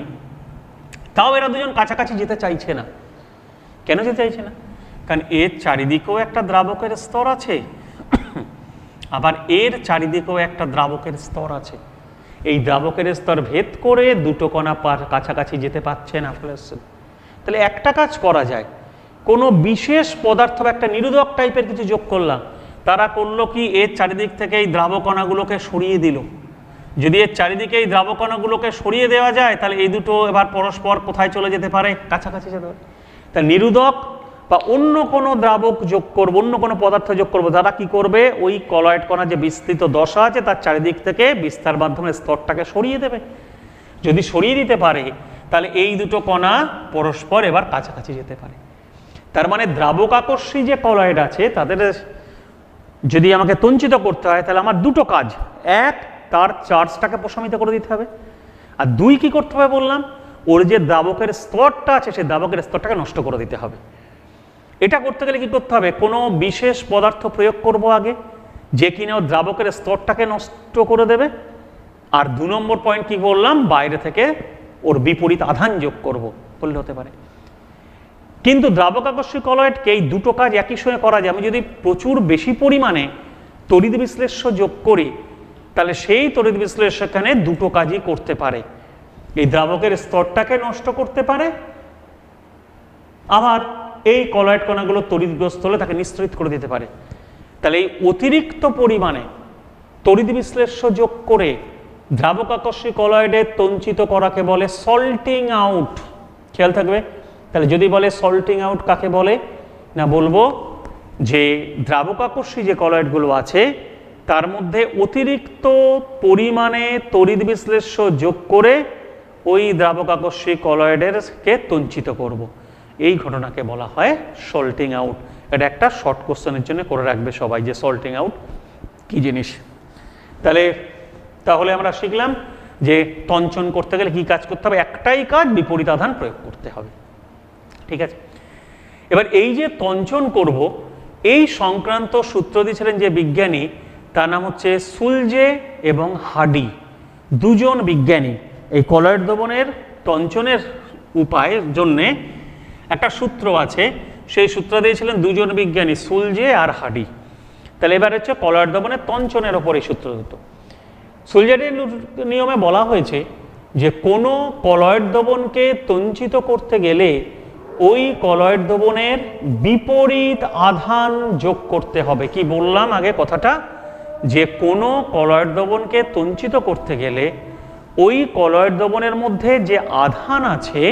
তাও এরা দুজন কাছাকাছি যেতে চাইছে না। কেন যেতে চাইছে না? কারণ এর চারিদিকেও একটা দ্রাবকের স্তর আছে, আবার এর চারিদিকেও একটা দ্রাবকের স্তর আছে। এই দ্রাবকের স্তর ভেদ করে দুটো কণা কাছাকাছি যেতে পারছে না। তাহলে একটা কাজ করা যায়, কোনো বিশেষ পদার্থ বা একটা নিরোধক টাইপের কিছু যোগ করলাম। তারা করলো কি, এর চারিদিক থেকে এই দ্রাবকণাগুলোকে সরিয়ে দিল। যদি এর চারিদিকে এই দ্রাবকণাগুলোকে সরিয়ে দেওয়া যায়, তাহলে এই দুটো এবার পরস্পর কোথায় চলে যেতে পারে, কাছাকাছি যেতে পারে। তা নিরোধক বা অন্য কোনো দ্রাবক যোগ করবো, অন্য কোনো পদার্থ যোগ করবো, তারা কি করবে, ওই কলয়েড কণা যে বিস্তৃত দশা আছে তার চারিদিক থেকে বিস্তার মাধ্যমে স্তরটাকে সরিয়ে দেবে। যদি সরিয়ে দিতে পারে, তাহলে এই দুটো কণা পরস্পর এবার কাছাকাছি যেতে পারে। তার মানে দ্রাবক আকর্ষী যে কলয়েড আছে তাদের যদি আমাকে তঞ্চিত করতে হয়, তাহলে আমার দুটো কাজ, এক, তার চার্জটাকে প্রশমিত করে দিতে হবে, আর দুই, কি করতে হবে বললাম, ওর যে দ্রাবকের স্তরটা আছে সেই দ্রাবকের স্তরটাকে নষ্ট করে দিতে হবে। এটা করতে গেলে কি করতে হবে, কোনো বিশেষ পদার্থ প্রয়োগ করব আগে, যে কিনা ওর দ্রাবকের স্তরটাকে নষ্ট করে দেবে। আর 2 নম্বর পয়েন্ট কি বললাম, বাইরে থেকে ওর বিপরীত আধান যোগ করব, করলে হতে পারে। কিন্তু দ্রাবক আকর্ষী কলয়েডকে এই দুটো কাজ একই সঙ্গে করা যায়। আমি যদি প্রচুর বেশি পরিমাণে তড়িৎ বিশ্লেষ্য যোগ করি, তাহলে সেই তড়িৎ বিশ্লেষ্য এখানে দুটো কাজই করতে পারে। এই দ্রাবকের স্তরটাকে নষ্ট করতে পারে, আবার এই কলয়েড কণাগুলো তড়িৎগ্রস্ত হলে তাকে নিঃসরিত করে দিতে পারে। তাহলে এই অতিরিক্ত পরিমাণে তড়িৎ বিশ্লেষ্য যোগ করে দ্রাবক আকর্ষী কলয়েডে তঞ্চিত করাকে বলে সল্টিং আউট। খেয়াল থাকবে। তাহলে যদি বলে সল্টিং আউট কাকে বলে, না বলবো যে দ্রাবক আকর্ষী যে কলয়েডগুলো আছে তার মধ্যে অতিরিক্ত পরিমাণে তড়িৎ বিশ্লেষ্য যোগ করে ওই দ্রাবক আকর্ষী কলয়েডেরকে তঞ্চিত করব, এই ঘটনাকে বলা হয় সল্টিং আউট। এটা একটা শর্ট কোশ্চেনের জন্য করে রাখবে সবাই, যে সল্টিং আউট কি জিনিস। তাহলে আমরা শিখলাম যে তঞ্চন করতে গেলে কি কাজ করতে হবে, একটাই কাজ, বিপরীত আধান প্রয়োগ করতে হবে। ঠিক আছে, এবার এই যে তঞ্চন করব এই সংক্রান্ত সূত্র দিয়েছিলেন যে বিজ্ঞানী, তার নাম হচ্ছে সুলজে এবং হার্ডি, দুজন বিজ্ঞানী। এই কলয়েড দ্রবণের তঞ্চনের উপায়ের জন্যে একটা সূত্র আছে, সেই সূত্র দিয়েছিলেন দুজন বিজ্ঞানী, সুলজে আর হার্ডি। তাহলে এবার হচ্ছে কলয়েড দ্রবণের তঞ্চনের ওপর এই সূত্র দুটো। সুলজের নিয়মে বলা হয়েছে যে কোনো কলয়েড দ্রবণকে তঞ্চিত করতে গেলে ওই কলয়েড দ্রবণের বিপরীত আধান যোগ করতে হবে। কি বললাম আগে কথাটা, যে কোনো কলয়েড দ্রবণকে তঞ্চিত করতে গেলে ওই কলয়েড দ্রবণের মধ্যে যে আধান আছে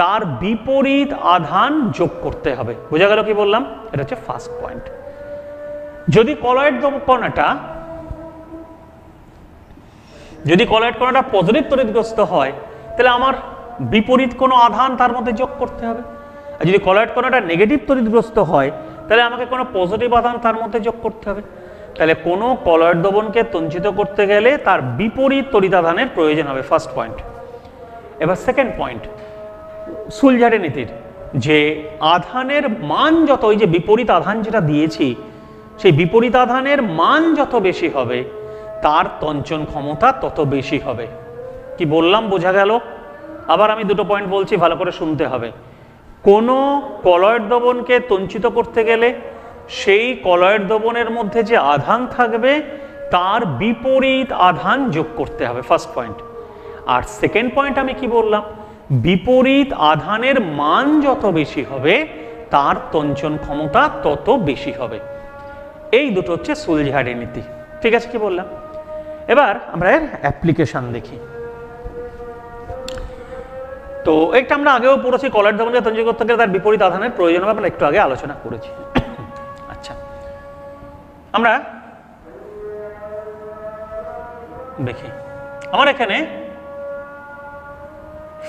তার বিপরীত আধান যোগ করতে হবে। বোঝা গেল কি বললাম? এটা হচ্ছে ফার্স্ট পয়েন্ট। যদি কলয়েড কণাটা যদি কলয়েড কণাটা পজিটিভ তড়িৎগ্রস্ত হয় তাহলে আমার বিপরীত কোনো আধান তার মধ্যে যোগ করতে হবে, আর যদি কলয়েড কণাটা নেগেটিভ তড়িৎগ্রস্ত হয় তাহলে আমাকে কোনো পজিটিভ আধান তার মধ্যে যোগ করতে হবে। তাহলে কোনো কলয়েড দ্রবণকে তঞ্চিত করতে গেলে তার বিপরীত তড়িতাধানের প্রয়োজন হবে, ফার্স্ট পয়েন্ট। এবার সেকেন্ড পয়েন্ট, সুলঝারে নীতির যে আধানের মান যত, ওই যে বিপরীত আধান যেটা দিয়েছি সেই বিপরীত আধানের মান যত বেশি হবে তার তঞ্চন ক্ষমতা তত বেশি হবে। কি বললাম বোঝা গেল? আবার আমি দুটো পয়েন্ট বলছি, ভালো করে শুনতে হবে। কোনো কলয়েড দ্রবণকে তঞ্চিত করতে গেলে সেই কলয়েড দ্রবণের মধ্যে যে আধান থাকবে তার বিপরীত আধান যোগ করতে হবে, ফার্স্ট পয়েন্ট। আর সেকেন্ড পয়েন্ট আমি কি বললাম, বিপরীত আধানের মান যত বেশি হবে তার তঞ্চন ক্ষমতা তত বেশি হবে। এই দুটো হচ্ছে সুলঝারে নীতি, ঠিক আছে? কি বললাম? এবার আমরা এর অ্যাপ্লিকেশন দেখি। তো একটা আমরা আগেও পড়েছি, কলয়েড দ্রবণকে তঞ্চিত করতে গেলে তার বিপরীত আধানের প্রয়োজন হবে, আমরা একটু আগে আলোচনা করেছি। আচ্ছা, আমরা দেখি, আমার এখানে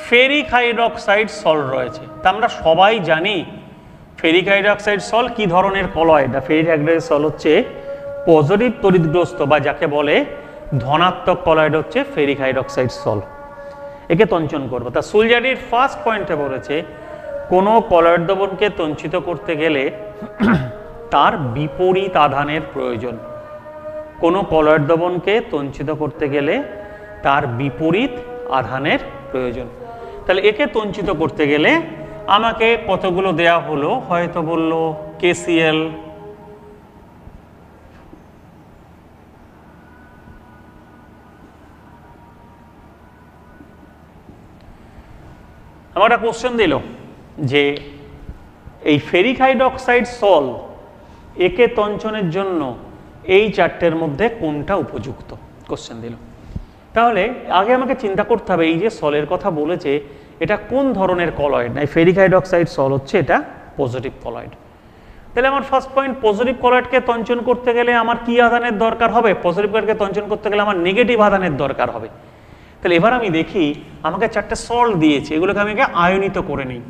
ফেরিক হাইড্রক্সাইড সল্ট রয়েছে। তা আমরা সবাই জানি ফেরিক হাইড্রক্সাইড সল্ট কি ধরনের কলয়েড। ফেরিক হাইড্রক্সাইড সল্ট হচ্ছে পজিটিভ তড়িৎগ্রস্ত বা যাকে বলে ধনাত্মক কলয়েড হচ্ছে ফেরিক হাইড্রক্সাইড সল্ট। একে তঞ্চন করবো। তা সুলঝারির ফার্স্ট পয়েন্টে বলেছে কোনো কলয়েড দ্রবণকে তঞ্চিত করতে গেলে তার বিপরীত আধানের প্রয়োজন। কোনো কলয়েড দ্রবণকে তঞ্চিত করতে গেলে তার বিপরীত আধানের প্রয়োজন। তাহলে একে তঞ্চিত করতে গেলে আমাকে কতগুলো দেয়া হলো, হয়তো বলল KCl, আমার একটা কোশ্চেন দিল যে এই ফেরিক হাইড্রক্সাইড সল একে তঞ্চনের জন্য এই চারটের মধ্যে কোনটা উপযুক্ত, কোশ্চেন দিল। তাহলে আগে আমাকে চিন্তা করতে হবে এই যে সলের কথা বলেছে এটা কোন ধরনের কলয়েড। না, ফেরিক হাইড্রক্সাইড সল হচ্ছে এটা পজিটিভ কলয়েড। তাহলে আমার ফার্স্ট পয়েন্ট, পজিটিভ কলয়েডকে তঞ্চন করতে গেলে আমার কি আধানের দরকার হবে? পজিটিভ কলয়েডকে তঞ্চন করতে গেলে আমার নেগেটিভ আধানের দরকার হবে। তাহলে এবার আমি দেখি আমাকে চারটে সল্ট দিয়েছে, এগুলোকে আমি আয়নিত করে নিই।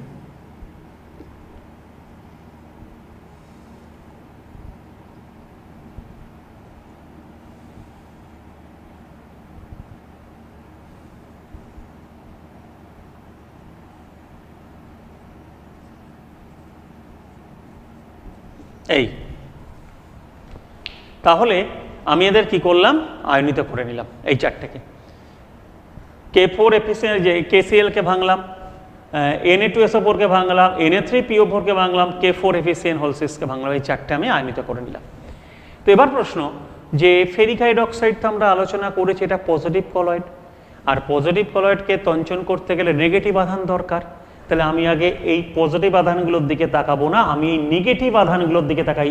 এই তাহলে আমি এদের কি করলাম, আয়নিত করে নিলাম এই চারটাকে। K4 এফিসিয়েন্ট যে KCl কে ভাঙলাম, Na2SO4 কে ভাঙলাম, Na3PO4 কে ভাঙলাম, K4 এফিসিয়েন্ট হোলসিস কে ভাঙলাম, এই চারটে আমি আয়নিত করে নিলাম। তো এবার প্রশ্ন যে ফেরিক হাইড্রক্সাইড তো আমরা আলোচনা করেছি এটা পজিটিভ কলয়েড, আর পজিটিভ কলয়েডকে তঞ্চন করতে গেলে নেগেটিভ আধান দরকার। তাহলে আমি আগে এই পজিটিভ আধানগুলোর দিকে তাকাবো না, আমি এই নেগেটিভ আধানগুলোর দিকে তাকাই,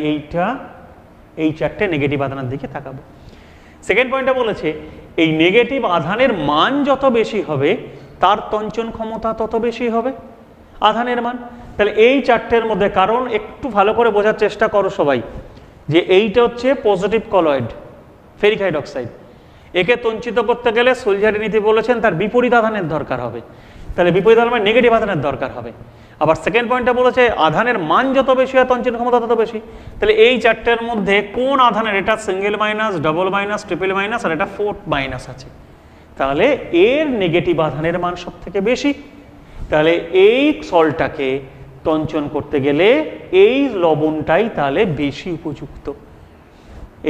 এই চারটে নেগেটিভ আধানের দিকে তাকাবো। সেকেন্ড পয়েন্টটা বলেছে এই নেগেটিভ আধানের মান যত বেশি হবে তার তঞ্চন ক্ষমতা তত বেশি হবে আধানের মান। তাহলে এই চারটের মধ্যে, কারণ একটু ভালো করে বোঝার চেষ্টা করো সবাই যে এইটা হচ্ছে পজিটিভ কলয়েড ফেরিক হাইড্রক্সাইড, একে তঞ্চিত করতে গেলে সুলঝারি নীতি বলেছেন তার বিপরীত আধানের দরকার হবে। তাহলে বিপরীত আধান মানে নেগেটিভ আধানের দরকার হবে। আবার সেকেন্ড পয়েন্টটা বলেছে আধানের মান যত বেশি হয় তঞ্চন ক্ষমতা তত বেশি। তাহলে এই চারটের মধ্যে কোন আধানের, এটা single minus, double minus, triple minus আর এটা ফোর্থ মাইনাস আছে, তাহলে এর নেগেটিভ আধানের মান সব থেকে বেশি। তাহলে এই সলটাকে তঞ্চন করতে গেলে এই লবণটাই তাহলে বেশি উপযুক্ত।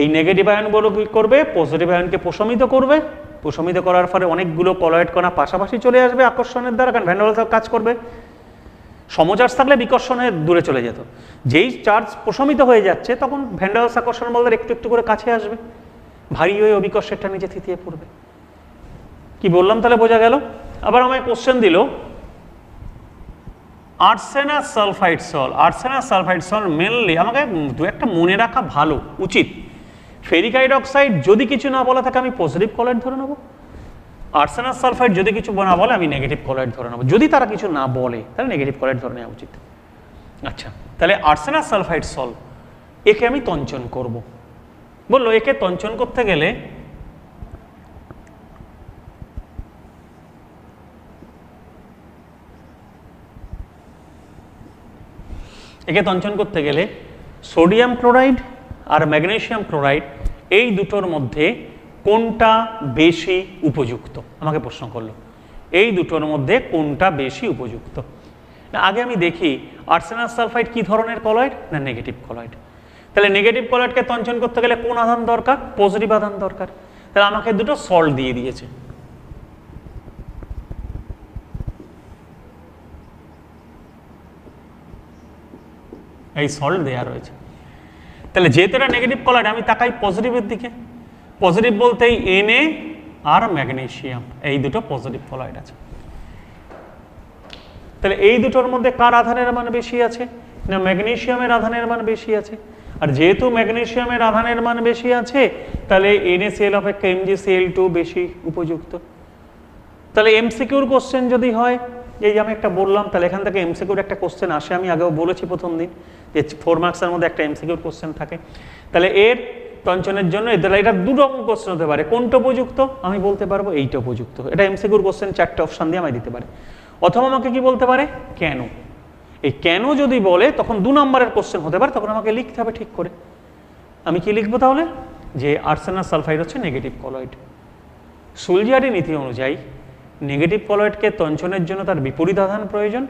এই নেগেটিভ আয়নগুলো কি করবে, পজিটিভ আয়নকে প্রশমিত করবে, প্রশমিত করার ফলে অনেকগুলো কলয়েড কণা পাশাপাশি চলে আসবে আকর্ষণের দ্বারা, কারণ ভ্যান ডের ওয়ালস কাজ করবে। সমচার্জ থাকলে বিকর্ষণে দূরে চলে যেত, যেই চার্জ প্রশমিত হয়ে যাচ্ছে তখন ভ্যান ডের ওয়ালস আকর্ষণ বলতে একটু একটু করে কাছে আসবে, ভারী হয়ে অবিকর্ষেরটা নিচে থিতিয়ে পড়বে। কি বললাম তাহলে বোঝা গেল? আবার আমায় কোশ্চেন দিল আর্সেনাস সালফাইড সল। আর্সেনাস সালফাইড সল মেনলি আমাকে দু একটা মনে রাখা ভালো উচিত। ফেরিক হাইড্রক্সাইড যদি কিছু না বলা থাকে আমি পজিটিভ কলয়েড ধরে নেব, আর্সেনাস সালফাইড যদি কিছু না বলে আমি নেগেটিভ কলয়েড ধরে নেব, যদি তারা কিছু না বলে তাহলে নেগেটিভ কলয়েড ধরে নেওয়া উচিত। আচ্ছা, তাহলে আর্সেনাস সালফাইড সল একে আমি তঞ্চন করব। বললো একে তঞ্চন করতে গেলে একে তঞ্চন করতে গেলে সোডিয়াম ক্লোরাইড আর ম্যাগনেসিয়াম ক্লোরাইড এই দুটোর মধ্যে কোনটা বেশি উপযুক্ত, আমাকে প্রশ্ন করলো এই দুটোর মধ্যে কোনটা বেশি উপযুক্ত। না আগে আমি দেখি আর্সেনাস সালফাইড কি ধরনের কলয়েড, না নেগেটিভ কলয়েড। তাহলে নেগেটিভ কলয়েডকে তঞ্চন করতে গেলে কোন আধান দরকার, পজিটিভ আধান দরকার। তাহলে আমাকে দুটো সল্ট দিয়ে দিয়েছে, এই সল্ট দেয়া রয়েছে। তাহলে যেহেতু এটা নেগেটিভ কলয়েড আমি তাকাই পজিটিভের দিকে, পজিটিভ বলতে এই Na আর ম্যাগনেসিয়াম এই দুটো পজিটিভ কলয়েড আছে। তাহলে এই দুটোর মধ্যে কার আধানের মান বেশি আছে, না ম্যাগনেসিয়ামের আধানের মান বেশি আছে। আর যেহেতু ম্যাগনেসিয়ামের আধানের মান বেশি আছে তাহলে NaCl অপেক্ষা MgCl2 বেশি উপযুক্ত। তাহলে এমসিকিউর কোশ্চেন যদি হয়, এই যে আমি একটা বললাম, তাহলে এখান থেকে এমসিকিউর একটা কোশ্চেন আসে, আমি আগেও বলেছি প্রথম দিন যে 4 মার্কসের মধ্যে একটা এমসিকিউর কোশ্চেন থাকে। তাহলে এর তঞ্চনের জন্য এটা দুটো রকম কোশ্চেন হতে পারে, কোনটা উপযুক্ত আমি বলতে পারবো এইটা উপযুক্ত, এটা এমসিকিউর কোশ্চেন 4টে অপশন দিয়ে আমায় দিতে পারে। অথবা আমাকে কি বলতে পারে, কেন। এই কেন যদি বলে তখন 2 নম্বরের কোশ্চেন হতে পারে, তখন আমাকে লিখতে হবে ঠিক করে। আমি কি লিখবো তাহলে, যে আর্সেনাস সালফাইড হচ্ছে নেগেটিভ কলয়েড। সুলজিয়ারি নীতি অনুযায়ী নেগেটিভ কলয়েডকে তঞ্চনের জন্য তার বিপরীত আধান প্রয়োজন,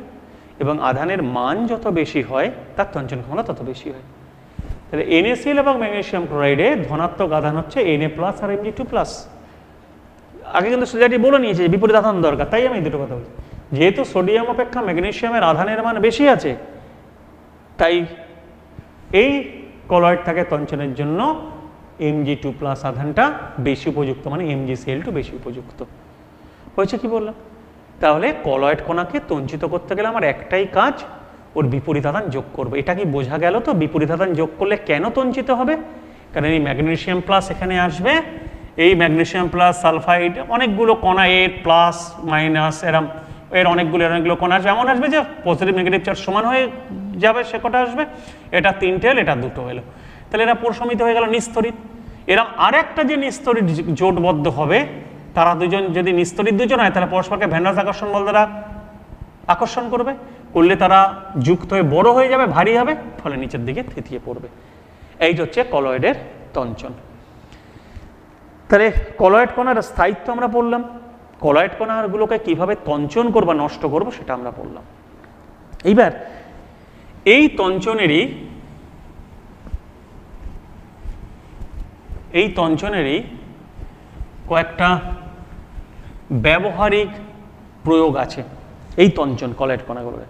এবং আধানের মান যত বেশি হয় তার তঞ্চন ক্ষমতা তত বেশি হয়। তাহলে NaCl এবং ম্যাগনেসিয়াম ক্লোরাইডে ধনাত্মক আধান হচ্ছে Na+ আর Mg2+। আগে কিন্তু সুলজিয়ারি বলে নিয়েছে যে বিপরীত আধান দরকার, তাই আমি দুটো কথা বলছি। যেহেতু সোডিয়াম অপেক্ষা ম্যাগনেসিয়ামের আধানের মান বেশি আছে, তাই এই কলয়েডটাকে তঞ্চনের জন্য Mg2+ আধানটা বেশি উপযুক্ত, মানে MgCl2 বেশি উপযুক্ত হয়েছে। কি বললাম, তাহলে কলয়েড কণাকে তঞ্চিত করতে গেলে আমার একটাই কাজ, ওর বিপরীত আধান যোগ করবো। এটা কি বোঝা গেল তো, বিপরীত আধান যোগ করলে কেন তঞ্চিত হবে, কারণ এই ম্যাগনেসিয়াম প্লাস এখানে আসবে, এই ম্যাগনেসিয়াম প্লাস সালফাইড অনেকগুলো কণা এর প্লাস মাইনাস এরম এর অনেকগুলো কণা আসবে, এমন আসবে যে পজিটিভ নেগেটিভ চার্জ সমান হয়ে যাবে, সে কটা আসবে, এটা 3টে হলো, এটা 2টো হলো। তাহলে এরা প্রশমিত হয়ে গেল নিস্তরিত। এরম আরেকটা যে নিস্তরিত জোটবদ্ধ হবে, তারা দুজন যদি নিস্তরিত দুজন হয় তাহলে পরস্পরকে ভ্যান আকর্ষণ বল দ্বারা আকর্ষণ করবে, করলে তারা যুক্ত হয়ে বড় হয়ে যাবে, ভারী হবে, ফলে নিচের দিকে থিতিয়ে পড়বে। এইটা হচ্ছে কলয়েডের তঞ্চন। তাহলে কলয়েড কণার স্থায়িত্ব আমরা পড়লাম, কলয়েড কণাগুলোকে কিভাবে তঞ্চন করবো নষ্ট করবো সেটা আমরা পড়লাম। এইবার এই তঞ্চনেরই কয়েকটা ব্যবহারিক প্রয়োগ আছে এই তঞ্চন কলয়েড কণাগুলোর।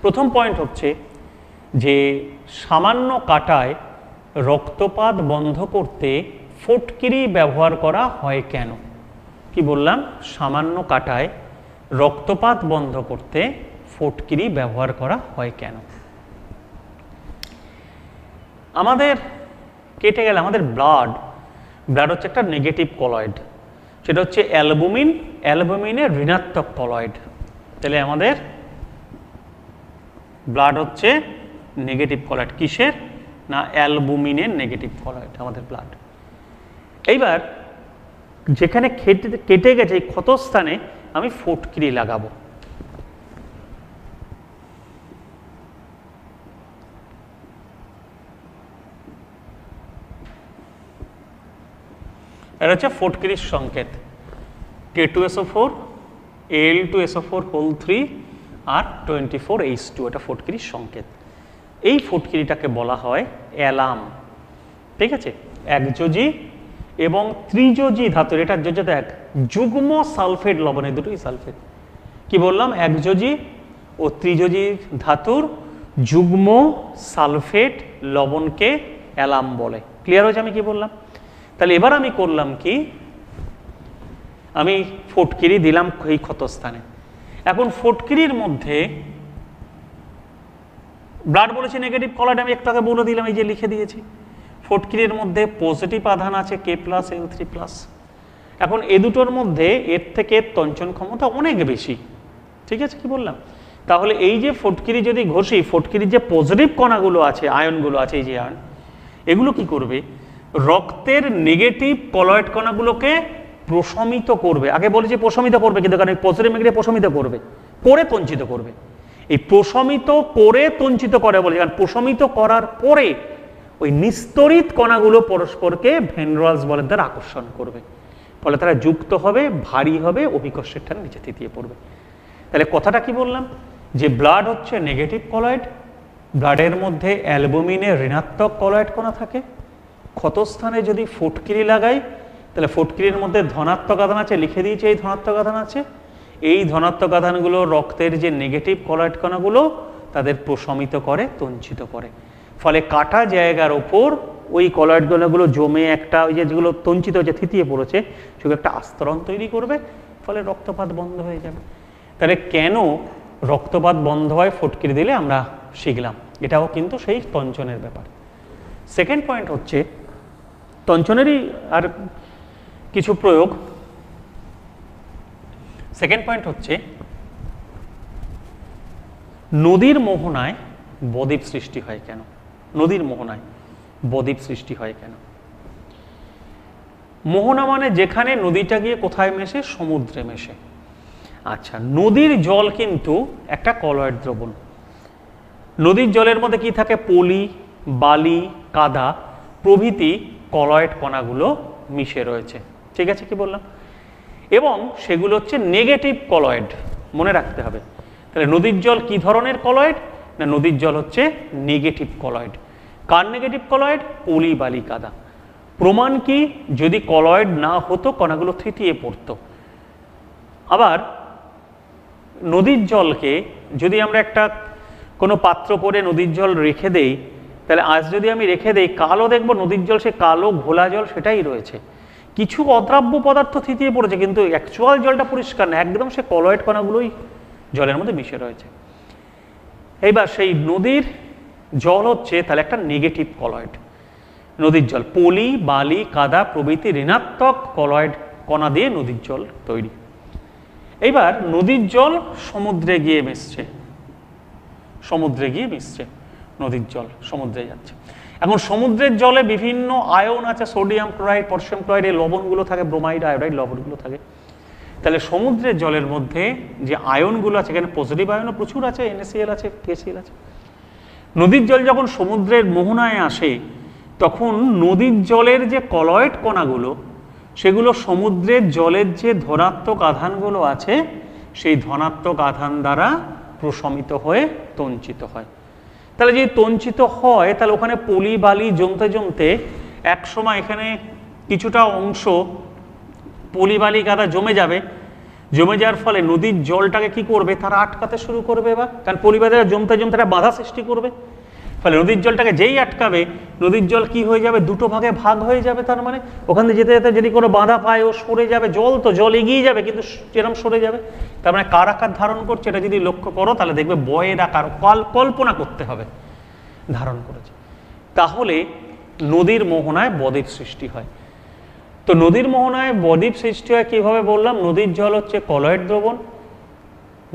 প্রথম পয়েন্ট হচ্ছে যে সামান্য কাটায় রক্তপাত বন্ধ করতে ফটকিরি ব্যবহার করা হয় কেন। কি বললাম, সামান্য কাটায় রক্তপাত বন্ধ করতে ফটকিরি ব্যবহার করা হয় কেন। আমাদের কেটে গেলে আমাদের ব্লাড হচ্ছে একটা নেগেটিভ কলয়েড, সেটা হচ্ছে অ্যালবুমিন, অ্যালবুমিনের ঋণাত্মক কলয়েড। তাহলে আমাদের ব্লাড হচ্ছে নেগেটিভ কলয়েড, কিসের, না অ্যালবুমিনের নেগেটিভ কলয়েড আমাদের ব্লাড। এইবার যেখানে কেটে গেছে এই ক্ষতস্থানে আমি ফটকিরি লাগাবো। এটা হচ্ছে ফটকিরির সংকেত, K2SO4 Al2SO4 3 আর 24H2, এটা ফটকিরির সংকেত। এই ফটকিরিটাকে বলা হয় অ্যালাম, ঠিক আছে। একযোজী এবং ত্রিযোজী ধাতুর, এটা যোজ্যতা এক, যুগ্ম সালফেট লবণ, এই দুটোই সালফেট। কি বললাম, একযোজী ও ত্রিযোজী ধাতুর যুগ্ম সালফেট লবণকে অ্যালাম বলে। ক্লিয়ার হয়েছে আমি কি বললাম। তাহলে এবার আমি করলাম কি, আমি ফটকিরি দিলাম এই ক্ষতস্থানে। এখন ফটকিরির মধ্যে ব্লাড বলেছি নেগেটিভ কলয়েড, আমি একটু আগে বলে দিলাম, এই যে লিখে দিয়েছি। ফটকিরির মধ্যে পজিটিভ আধান আছে K+Al3+। এখন এ দুটোর মধ্যে এর থেকে তঞ্চন ক্ষমতা অনেক বেশি, ঠিক আছে। কি বললাম, তাহলে এই যে ফটকিরি যদি ঘষি, ফটকিরির যে পজিটিভ কণাগুলো আছে, আয়নগুলো আছে, এই যে আয়ন, এগুলো কি করবে, রক্তের নেগেটিভ কলয়েড কণাগুলোকে প্রশমিত করবে। আগে বলেছি প্রশমিত করবে, কিন্তু কারণ পজিটিভ নেগেটিভ প্রশমিত করবে, করে তঞ্চিত করবে। এই প্রশমিত করে তঞ্চিত করে বলে, কারণ প্রশমিত করার পরে ওই নিস্তরিত কণাগুলো পরস্পরকে ভেন রোয়ালস বলের দ্বারা আকর্ষণ করবে, ফলে তারা যুক্ত হবে, ভারী হবে, অভিকর্ষের টানে নিচে থিতিয়ে পড়বে। তাহলে কথাটা কি বললাম, যে ব্লাড হচ্ছে নেগেটিভ কলয়েড, ব্লাডের মধ্যে অ্যালবুমিনের ঋণাত্মক কলয়েড কণা থাকে। ক্ষতস্থানে যদি ফটকিরি লাগাই তাহলে ফটকিরির মধ্যে ধনাত্মক আধান আছে, লিখে দিয়েছে এই ধনাত্মক আধান আছে। এই ধনাত্মক আধানগুলো রক্তের যে নেগেটিভ কলয়েড কণাগুলো তাদের প্রশমিত করে, তঞ্চিত করে, ফলে কাটা জায়গার ওপর ওই কলয়েড কণাগুলো জমে একটা ওই যেগুলো তঞ্চিত হচ্ছে, থিতিয়ে পড়েছে, সেগুলো একটা আস্তরণ তৈরি করবে, ফলে রক্তপাত বন্ধ হয়ে যাবে। তাহলে কেন রক্তপাত বন্ধ হয় ফটকিরি দিলে আমরা শিখলাম, এটাও কিন্তু সেই তঞ্চনের ব্যাপার। সেকেন্ড পয়েন্ট হচ্ছে তঞ্চনেরই আর কিছু প্রয়োগ। সেকেন্ড পয়েন্ট হচ্ছে নদীর মোহনায় বদ্বীপ সৃষ্টি হয় কেন? নদীর মোহনায় বদ্বীপ সৃষ্টি হয় কেন? মোহনা মানে যেখানে নদীটা গিয়ে কোথায় মেশে? সমুদ্রে মেশে। আচ্ছা, নদীর জল কিন্তু একটা কলয়েড দ্রবণ। নদীর জলের মধ্যে কি থাকে? পলি, বালি, কাদা প্রভৃতি কলয়েড কণাগুলো মিশে রয়েছে, ঠিক আছে? কি বললাম? এবং সেগুলো হচ্ছে নেগেটিভ কলয়েড, মনে রাখতে হবে। তাহলে নদীর জল কি ধরনের কলয়েড? না, নদীর জল হচ্ছে নেগেটিভ কলয়েড। কার নেগেটিভ কলয়েড? পলি, বালি, কাদা। প্রমাণ কি? যদি কলয়েড না হতো কণাগুলো থিতিয়ে পড়তো। আবার নদীর জলকে যদি আমরা একটা কোনো পাত্র করে নদীর জল রেখে দেই, তাহলে আজ যদি আমি রেখে দেই, কালও দেখবো নদীর জল সে কালো ঘোলা জল সেটাই রয়েছে। কিছু অদ্রাব্য পদার্থ থিতিয়ে পড়েছে, কিন্তু অ্যাকচুয়াল জলটা পরিষ্কার না, একদম সে কলয়েড কণাগুলোই জলের মধ্যে মিশে রয়েছে। এইবার সেই নদীর জল হচ্ছে তাহলে একটা নেগেটিভ কলয়েড। নদীর জল পলি, বালি, কাদা প্রভৃতি ঋণাত্মক কলয়েড কণা দিয়ে নদীর জল তৈরি। এইবার নদীর জল সমুদ্রে গিয়ে মিশছে, সমুদ্রে গিয়ে মিশছে, নদীর জল সমুদ্রে যাচ্ছে। এখন সমুদ্রের জলে বিভিন্ন আয়ন আছে, সোডিয়াম ক্লোরাইড, পটাশিয়াম ক্লোরাইড, এই লবণগুলো থাকে, ব্রোমাইড, আয়োডাইড লবণগুলো থাকে। তাহলে সমুদ্রের জলের মধ্যে যে আয়নগুলো আছে, এখানে পজিটিভ আয়নও প্রচুর আছে, NaCl আছে, KCl আছে। নদীর জল যখন সমুদ্রের মোহনায় আসে, তখন নদীর জলের যে কলয়েড কণাগুলো, সেগুলো সমুদ্রের জলের যে ধনাত্মক আধানগুলো আছে, সেই ধনাত্মক আধান দ্বারা প্রশমিত হয়ে তঞ্চিত হয়। তাহলে যদি তঞ্চিত হয়, তাহলে ওখানে পলি, বালি জমতে জমতে এক সময় এখানে কিছুটা অংশ পলি, বালি, কাদা জমে যাবে। জমে যাওয়ার ফলে নদীর জলটাকে কি করবে? তারা আটকাতে শুরু করবে, বা কারণ পলি, বালি জমতে জমতে একটা বাধা সৃষ্টি করবে। ফলে নদীর জলটাকে যেই আটকাবে, নদীর জল কি হয়ে যাবে? দুটো ভাগে ভাগ হয়ে যাবে। তার মানে ওখান থেকে যেতে যেতে যদি কোনো বাধা পায়, ও সরে যাবে। জল তো জল এগিয়ে যাবে, কিন্তু যেরকম সরে যাবে। তার মানে কার আকার ধারণ করছে এটা যদি লক্ষ্য করো, তাহলে দেখবে বয়ের আকার কল্পনা করতে হবে ধারণ করেছে। তাহলে নদীর মোহনায় বদ্বীপ সৃষ্টি হয়। তো নদীর মোহনায় বদ্বীপ সৃষ্টি হয় কিভাবে বললাম? নদীর জল হচ্ছে কলয়েড দ্রবণ।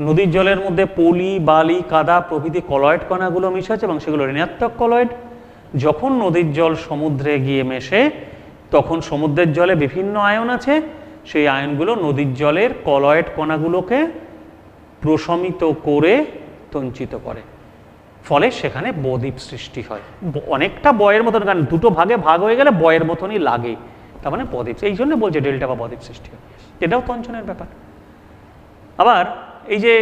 নদীর জলের মধ্যে পলি, বালি, কাদা প্রভৃতি কলয়েড কণাগুলো মিশে আছে, এবং সেগুলো ঋণাত্মক কলয়েড। যখন নদীর জল সমুদ্রে গিয়ে মেশে, তখন সমুদ্রের জলে বিভিন্ন আয়ন আছে, সেই আয়নগুলো নদীর জলের কলয়েড কণাগুলোকে প্রশমিত করে তঞ্চিত করে, ফলে সেখানে বদ্বীপ সৃষ্টি হয়। অনেকটা বয়ের মতন, কারণ দুটো ভাগে ভাগ হয়ে গেলে বয়ের মতনই লাগে, তার মানে বদ্বীপ। এই জন্য বলছে ডেল্টা বা বদ্বীপ সৃষ্টি হয়। এটাও তঞ্চনের ব্যাপার। আবার এই যে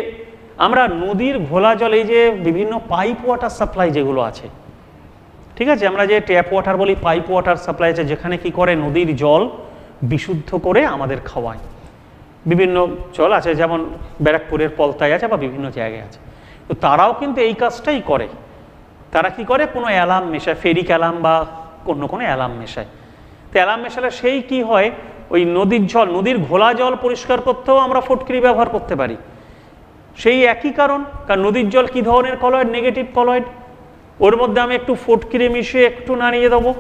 আমরা নদীর ঘোলা জল, এই যে বিভিন্ন পাইপ ওয়াটার সাপ্লাই যেগুলো আছে, ঠিক আছে, আমরা যে ট্যাপ ওয়াটার বলি, পাইপ ওয়াটার সাপ্লাই আছে, যেখানে কি করে নদীর জল বিশুদ্ধ করে আমাদের খাওয়ায়। বিভিন্ন জল আছে, যেমন ব্যারাকপুরের পলতায় আছে, বা বিভিন্ন জায়গায় আছে। তো তারাও কিন্তু এই কাজটাই করে। তারা কি করে? কোনো অ্যালাম মেশায়, ফেরিক অ্যালাম বা অন্য কোনো অ্যালাম মেশায়। তো অ্যালাম মেশালে সেই কি হয়, ওই নদীর জল, নদীর ঘোলা জল পরিষ্কার করতেও আমরা ফটকিরি ব্যবহার করতে পারি। সেই একই কারণ, কারণ নদীর জল কি ধরনের কলয়েড? Negative colloid. ওর মধ্যে আমি একটু ফটকিরি মিশিয়ে একটু নাড়িয়ে দেবো,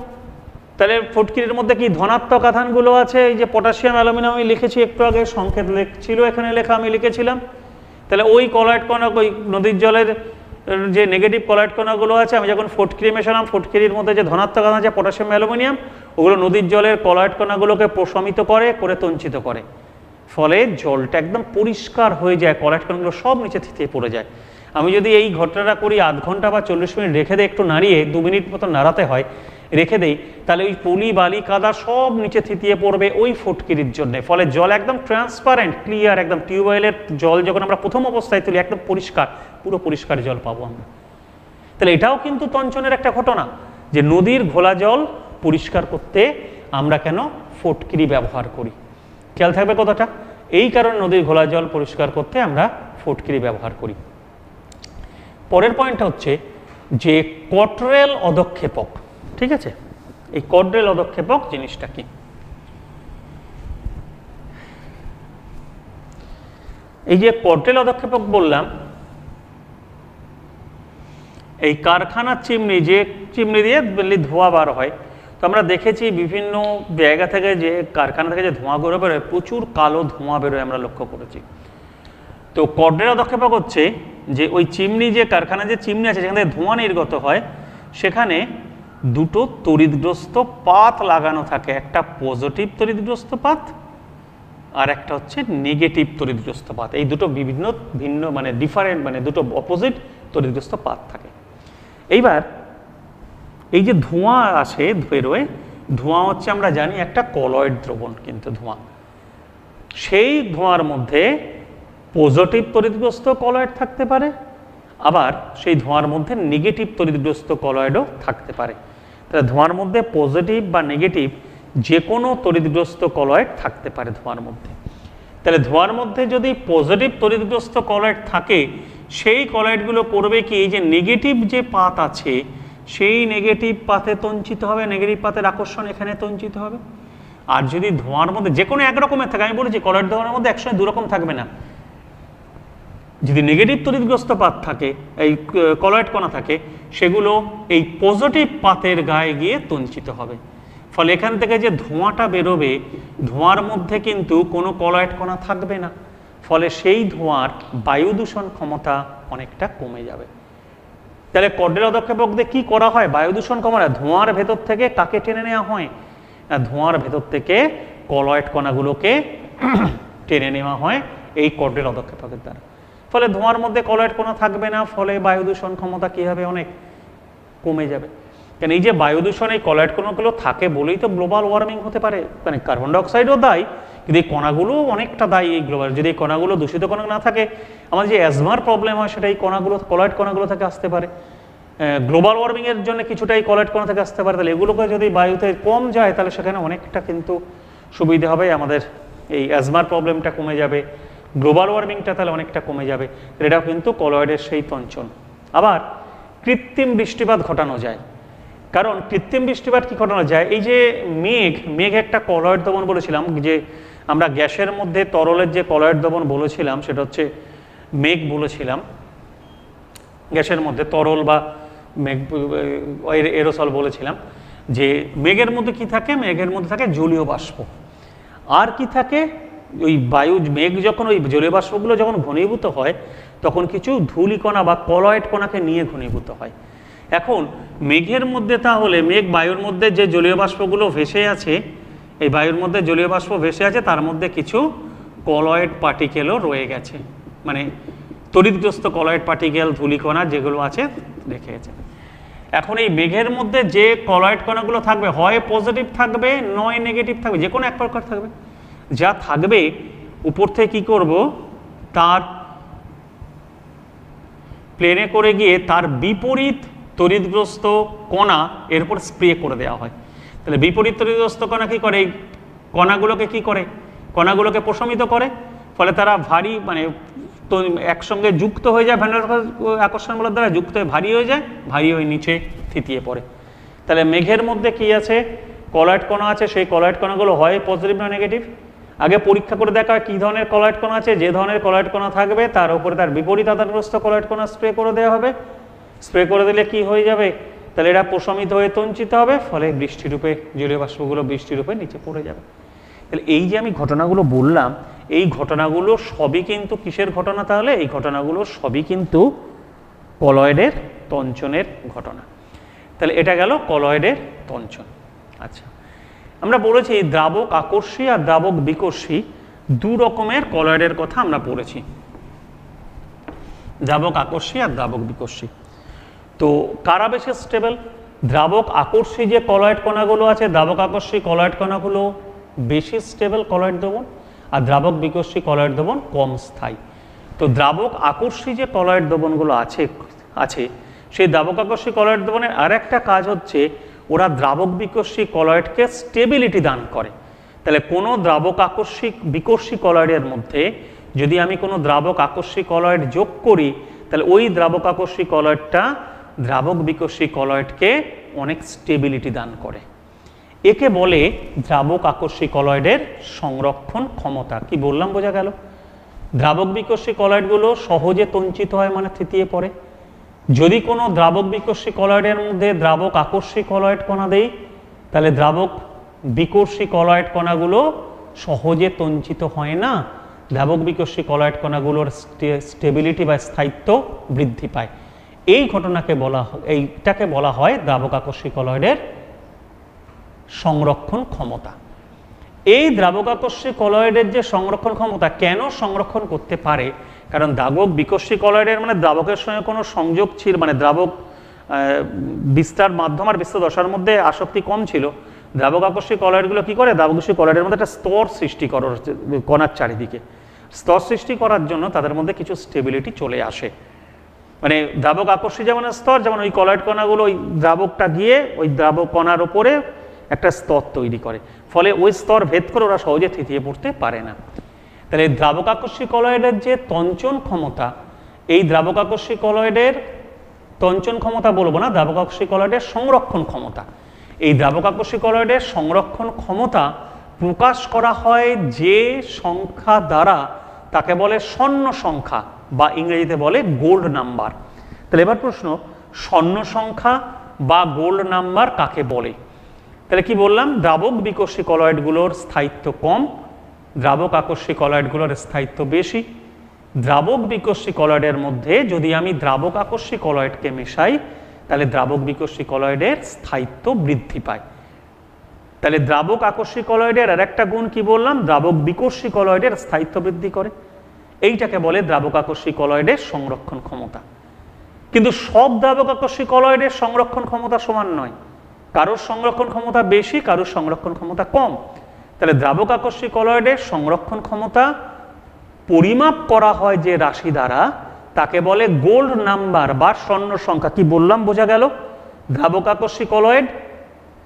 তাহলে ফটকিরির মধ্যে কি ধনাত্মক আধানগুলো আছে, এই যে পটাশিয়াম, অ্যালুমিনিয়াম আমি লিখেছি একটু আগে, সংকেত ছিল এখানে লেখা, আমি লিখেছিলাম। তাহলে ওই কলয়েড কণা, ওই নদীর জলের যে নেগেটিভ কলয়েড কণাগুলো আছে, আমি যখন ফটকিরি মেশালাম, ফটকিরির মধ্যে যে ধনাত্মক আধান আছে পটাশিয়াম, অ্যালুমিনিয়াম, ওগুলো নদীর জলের কলয়েড কণাগুলোকে প্রশমিত করে তঞ্চিত করে, ফলে জলটা একদম পরিষ্কার হয়ে যায়, কলয়েড কণাগুলো সব নিচে থিতিয়ে পড়ে যায়। আমি যদি এই ঘটনাটা করি আধ ঘন্টা বা 40 মিনিট রেখে দিই, একটু নাড়িয়ে 2 মিনিট মতো নাড়াতে হয়, রেখে দেই, তাহলে ওই পলি বালি কাদা সব নিচে থিতিয়ে পড়বে ওই ফটকিরির জন্য। ফলে জল একদম ট্রান্সপারেন্ট ক্লিয়ার, একদম টিউবওয়েলের জল যখন আমরা প্রথম অবস্থায় তুলি একদম পরিষ্কার, পুরো পরিষ্কার জল পাবো আমরা। তাহলে এটাও কিন্তু তঞ্চনের একটা ঘটনা, যে নদীর ঘোলা জল পরিষ্কার করতে আমরা কেন ফটকিরি ব্যবহার করি। খেয়াল থাকবে কথাটা, এই কারণে নদীর ঘোলা জল পরিষ্কার করতে আমরা ফটকিরি ব্যবহার করি। পরের পয়েন্টটা হচ্ছে যে কটরেল অধক্ষেপক। ঠিক আছে, এই কটরেল অধক্ষেপক জিনিসটা কি? এই যে কটরেল অধক্ষেপক বললাম, এই কারখানার চিমনি, যে চিমনি দিয়ে ধোঁয়া বার হয়, তো আমরা দেখেছি বিভিন্ন জায়গা থেকে যে কারখানা থেকে যে ধোঁয়াগুলো বেরোয়, প্রচুর কালো ধোঁয়া বেরোয় আমরা লক্ষ্য করেছি। তো কটরেল অধক্ষেপক হচ্ছে যে ওই চিমনি, যে কারখানা যে চিমনি আছে যেখান থেকে ধোঁয়া নির্গত হয়, সেখানে দুটো তড়িৎগ্রস্ত পাত লাগানো থাকে, একটা পজিটিভ তড়িৎগ্রস্ত পাত আর একটা হচ্ছে নেগেটিভ তড়িৎগ্রস্ত পাত। এই দুটো ভিন্ন মানে ডিফারেন্ট, মানে দুটো অপোজিট তড়িৎগ্রস্ত পাত থাকে। এইবার এই যে ধোঁয়া আসে বেরোয়, ধোঁয়া হচ্ছে আমরা জানি একটা কলয়েড দ্রবণ, কিন্তু ধোঁয়া, সেই ধোঁয়ার মধ্যে পজিটিভ তড়িৎগ্রস্ত কলয়েড থাকতে পারে, আবার সেই ধোঁয়ার মধ্যে নেগেটিভ তড়িৎগ্রস্ত কলয়েডও থাকতে পারে। তাহলে ধোঁয়ার মধ্যে পজিটিভ বা নেগেটিভ যে কোনো তড়িৎগ্রস্ত কলয়েড থাকতে পারে ধোঁয়ার মধ্যে। তাহলে ধোঁয়ার মধ্যে যদি পজিটিভ তড়িৎগ্রস্ত কলয়েড থাকে, সেই কলয়েডগুলো করবে কি, এই যে নেগেটিভ যে পাত আছে সেই নেগেটিভ পাতে তঞ্চিত হবে, নেগেটিভ পাতের আকর্ষণ এখানে তঞ্চিত হবে। আর যদি ধোঁয়ার মধ্যে যে কোনো এক রকমের থাকে, আমি বলেছি কলয়েড ধোঁয়ার মধ্যে একসঙ্গে দুরকম থাকবে না, যদি নেগেটিভ তড়িৎগ্রস্ত পাত থাকে, এই কলয়েড কণা থাকে, সেগুলো এই পজিটিভ পাতের গায়ে গিয়ে তঞ্চিত হবে। ফলে এখান থেকে যে ধোঁয়াটা বেরোবে, ধোঁয়ার মধ্যে কিন্তু কোনো কলয়েড কণা থাকবে না, ফলে সেই ধোঁয়ার বায়ু দূষণ ক্ষমতা অনেকটা কমে যাবে। তাহলে কটরেল অধক্ষেপক দিয়ে কী করা হয়? বায়ু দূষণ কমানো। ধোঁয়ার ভেতর থেকে কাকে টেনে নেওয়া হয়? ধোঁয়ার ভেতর থেকে কলয়েড কণাগুলোকে টেনে নেওয়া হয় এই কটরেল অধক্ষেপকের দ্বারা। ফলে ধোঁয়ার মধ্যে কলয়েড কণা থাকবে না, ফলে বায়ু দূষণ ক্ষমতা কী হবে? অনেক কমে যাবে। কেন এই যে বায়ু দূষণ, এই কলয়েড কণাগুলো থাকে বলেই তো গ্লোবাল ওয়ার্মিং হতে পারে। মানে কার্বন ডাইঅক্সাইডও দায়ী, কিন্তু এই কণাগুলো অনেকটা দায়ী এই গ্লোবাল। যদি এই কণাগুলো দূষিত কণা না থাকে, আমাদের যে অ্যাজমার প্রবলেম হয় সেটা এই কণাগুলো, কলয়েড কণাগুলো থেকে আসতে পারে। গ্লোবাল ওয়ার্মিংয়ের জন্য কিছুটা এই কলয়েড কণা থেকে আসতে পারে। তাহলে এগুলোকে যদি বায়ুতে কম যায়, তাহলে সেখানে অনেকটা কিন্তু সুবিধা হবে, আমাদের এই অ্যাজমার প্রবলেমটা কমে যাবে, গ্লোবাল ওয়ার্মিংটা তাহলে অনেকটা কমে যাবে। এটাও কিন্তু কলয়েডের সেই তঞ্চন। আবার কৃত্রিম বৃষ্টিপাত ঘটানো যায়, কারণ কৃত্রিম বৃষ্টিপাত কি ঘটানো যায়? এই যে মেঘ একটা কলয়েড দ্রবণ বলেছিলাম, যে আমরা গ্যাসের মধ্যে তরলের যে কলয়েড দ্রবণ বলেছিলাম সেটা হচ্ছে মেঘ বলেছিলাম। গ্যাসের মধ্যে তরল বা মেঘ এরোসল বলেছিলাম। যে মেঘের মধ্যে কি থাকে? মেঘের মধ্যে থাকে জলীয় বাষ্প। আর কি থাকে? ওই মেঘ যখন ওই জলীয় বাষ্পগুলো যখন ঘনীভূত হয়, তখন কিছু ধূলিকণা বা কলয়েড কণাকে নিয়ে ঘনীভূত হয়। এখন মেঘের মধ্যে, তাহলে বায়ুর মধ্যে যে জলীয় বাষ্পগুলো ভেসে আছে, এই বায়ুর মধ্যে জলীয় বাষ্প ভেসে আছে, তার মধ্যে কিছু কলয়েড পার্টিকেলও রয়ে গেছে, মানে তড়িৎগ্রস্ত কলয়েড পার্টিকেল, ধূলিকণা যেগুলো আছে রেখে গেছে। এখন এই মেঘের মধ্যে যে কলয়েড কণাগুলো থাকবে, হয় পজিটিভ থাকবে নয় নেগেটিভ থাকবে, যে কোনো এক প্রকার থাকবে। যা থাকবে উপর থেকে কী করব, তার প্লেনে করে গিয়ে তার বিপরীত তড়িৎগ্রস্ত কণা এর উপর স্প্রে করে দেওয়া হয়। তাহলে বিপরীত তড়িৎগ্রস্ত কণা কী করে? কণাগুলোকে কী করে? কণাগুলোকে প্রশমিত করে। ফলে তারা ভারী, মানে একসঙ্গে যুক্ত হয়ে যায়, ভ্যান আকর্ষণ বলের দ্বারা যুক্ত হয়ে ভারী হয়ে যায়, ভারী হয়ে নিচে থিতিয়ে পড়ে। তাহলে মেঘের মধ্যে কি আছে? কলয়েড কণা আছে। সেই কলয়েড কণাগুলো হয় পজিটিভ না নেগেটিভ। আগে পরীক্ষা করে দেখা হয় কী ধরনের কলয়েড কণা আছে। যে ধরনের কলয়েড কণা থাকবে তার উপরে তার বিপরীত আধানগ্রস্ত কলয়েড কণা স্প্রে করে দেওয়া হবে। স্প্রে করে দিলে কি হয়ে যাবে? তাহলে এরা প্রশমিত হয়ে তঞ্চিত হবে, ফলে বৃষ্টিরূপে জলীয় বাষ্পগুলো বৃষ্টিরূপে নিচে পড়ে যাবে। তাহলে এই যে আমি ঘটনাগুলো বললাম, এই ঘটনাগুলো সবই কিন্তু কিসের ঘটনা? তাহলে এই ঘটনাগুলো সবই কিন্তু কলয়েডের তঞ্চনের ঘটনা। তাহলে এটা গেল কলয়েডের তঞ্চন। আচ্ছা, আমরা বলেছি দ্রাবক আকর্ষী আর দ্রাবক বিকর্ষী দু রকমের কলয়েডের কথা আমরা পড়েছি। দ্রাবক আকর্ষী আর দ্রাবক বিকর্ষী। তো কারা বেশি স্টেবল? দ্রাবক আকর্ষী যে কলয়েড কণাগুলো আছে, দ্রাবক আকর্ষী কলয়েড কণাগুলো বেশি স্টেবল কলয়েড দ্রবণ, আর দ্রাবক বিকর্ষী কলয়েড দ্রবণ কম স্থায়ী। তো দ্রাবক আকর্ষী যে কলয়েড দ্রবণগুলো আছে সেই দ্রাবক আকর্ষী কলয়েড দ্রবণের আর একটা কাজ হচ্ছে ওরা দ্রাবক বিকর্ষী কলয়েডকে স্টেবিলিটি দান করে। তাহলে কোনো দ্রাবক আকর্ষী বিকর্ষী কলয়েডের মধ্যে যদি আমি কোনো দ্রাবক আকর্ষী কলয়েড যোগ করি, তাহলে ওই দ্রাবক আকর্ষী কলয়েডটা দ্রাবক বিকর্ষী কলয়েডকে অনেক স্টেবিলিটি দান করে। একে বলে দ্রাবক আকর্ষী কলয়েডের সংরক্ষণ ক্ষমতা। কি বললাম বোঝা গেল? দ্রাবক বিকর্ষী কলয়েডগুলো সহজে তঞ্চিত হয় মানে তৃতীয় পড়ে। যদি কোনো দ্রাবক বিকর্ষী কলয়েডের মধ্যে দ্রাবক আকর্ষী কলয়েড কণা দেই, তাহলে দ্রাবক বিকর্ষী কলয়েড কণাগুলো সহজে তঞ্চিত হয় না, দ্রাবক বিকর্ষী কলয়েড কণাগুলোর স্টেবিলিটি বা স্থায়িত্ব বৃদ্ধি পায়। এইটাকে বলা হয় দ্রাবক আকর্ষী কলয়েডের সংরক্ষণ ক্ষমতা। এই দ্রাবক আকর্ষী কলয়েডের যে সংরক্ষণ ক্ষমতা, কেন সংরক্ষণ করতে পারে? কারণ দ্রাবক বিকর্ষী কলয়েডের মানে দ্রাবকের সঙ্গে কোনো সংযোগ ছিল, মানে দ্রাবক বিস্তার মাধ্যম আর বিস্তার দশার মধ্যে আসক্তি কম ছিল। দ্রাবক আকর্ষী কলয়েডগুলো কি করে? দ্রাবক আকর্ষী কলয়েডের মধ্যে একটা স্তর সৃষ্টি করে কণার চারিদিকে। স্তর সৃষ্টি করার জন্য তাদের মধ্যে কিছু স্টেবিলিটি চলে আসে। মানে দ্রাবক আকর্ষী যেমন স্তর, যেমন ওই কলয়েড কণাগুলো ওই দ্রাবকটা গিয়ে ওই দ্রাবক কণার উপরে একটা স্তর তৈরি করে, ফলে ওই স্তর ভেদ করে ওরা সহজে থিতিয়ে পড়তে পারে না। তাহলে দ্রাবক আকর্ষী কলয়েডের যে তঞ্চন ক্ষমতা, এই দ্রাবক আকর্ষী কলয়েডের তঞ্চন ক্ষমতা বলবো না, দ্রাবক আকর্ষী কলয়েডের সংরক্ষণ ক্ষমতা। এই দ্রাবক আকর্ষী কলয়েডের সংরক্ষণ ক্ষমতা প্রকাশ করা হয় যে সংখ্যা দ্বারা, তাকে বলে স্বর্ণ সংখ্যা বা ইংরেজিতে বলে গোল্ড নাম্বার। তাহলে এবার প্রশ্ন, স্বর্ণ সংখ্যা বা গোল্ড নাম্বার কাকে বলে? তাহলে কি বললাম? দ্রাবক বিকর্ষী কলয়েডগুলোর স্থায়িত্ব কম, দ্রাবক আকর্ষী কলয়েডগুলোর স্থায়িত্ব বেশি। দ্রাবক বিকর্ষী কলয়েডের মধ্যে যদি আমি দ্রাবক আকর্ষী কলয়েডকে মেশাই, তাহলে দ্রাবক বিকর্ষী কলয়েডের স্থায়িত্ব বৃদ্ধি পায়। তাহলে দ্রাবক আকর্ষী কলয়েডের আর একটা গুণ কি বললাম? দ্রাবক বিকর্ষী কলয়েডের স্থায়িত্ব বৃদ্ধি করে। এইটাকে বলে দ্রাবক আকর্ষী কলয়েডের সংরক্ষণ ক্ষমতা। কিন্তু সব দ্রাবক আকর্ষী কলয়েডের সংরক্ষণ ক্ষমতা সমান নয়, কারোর সংরক্ষণ ক্ষমতা বেশি, কারোর সংরক্ষণ ক্ষমতা কম। তাহলে দ্রাবক আকর্ষী কলয়েডের সংরক্ষণ ক্ষমতা পরিমাপ করা হয় যে রাশি দ্বারা, তাকে বলে গোল্ড নাম্বার বা স্বর্ণ সংখ্যা। কি বললাম বোঝা গেল? দ্রাবক আকর্ষী কলয়েড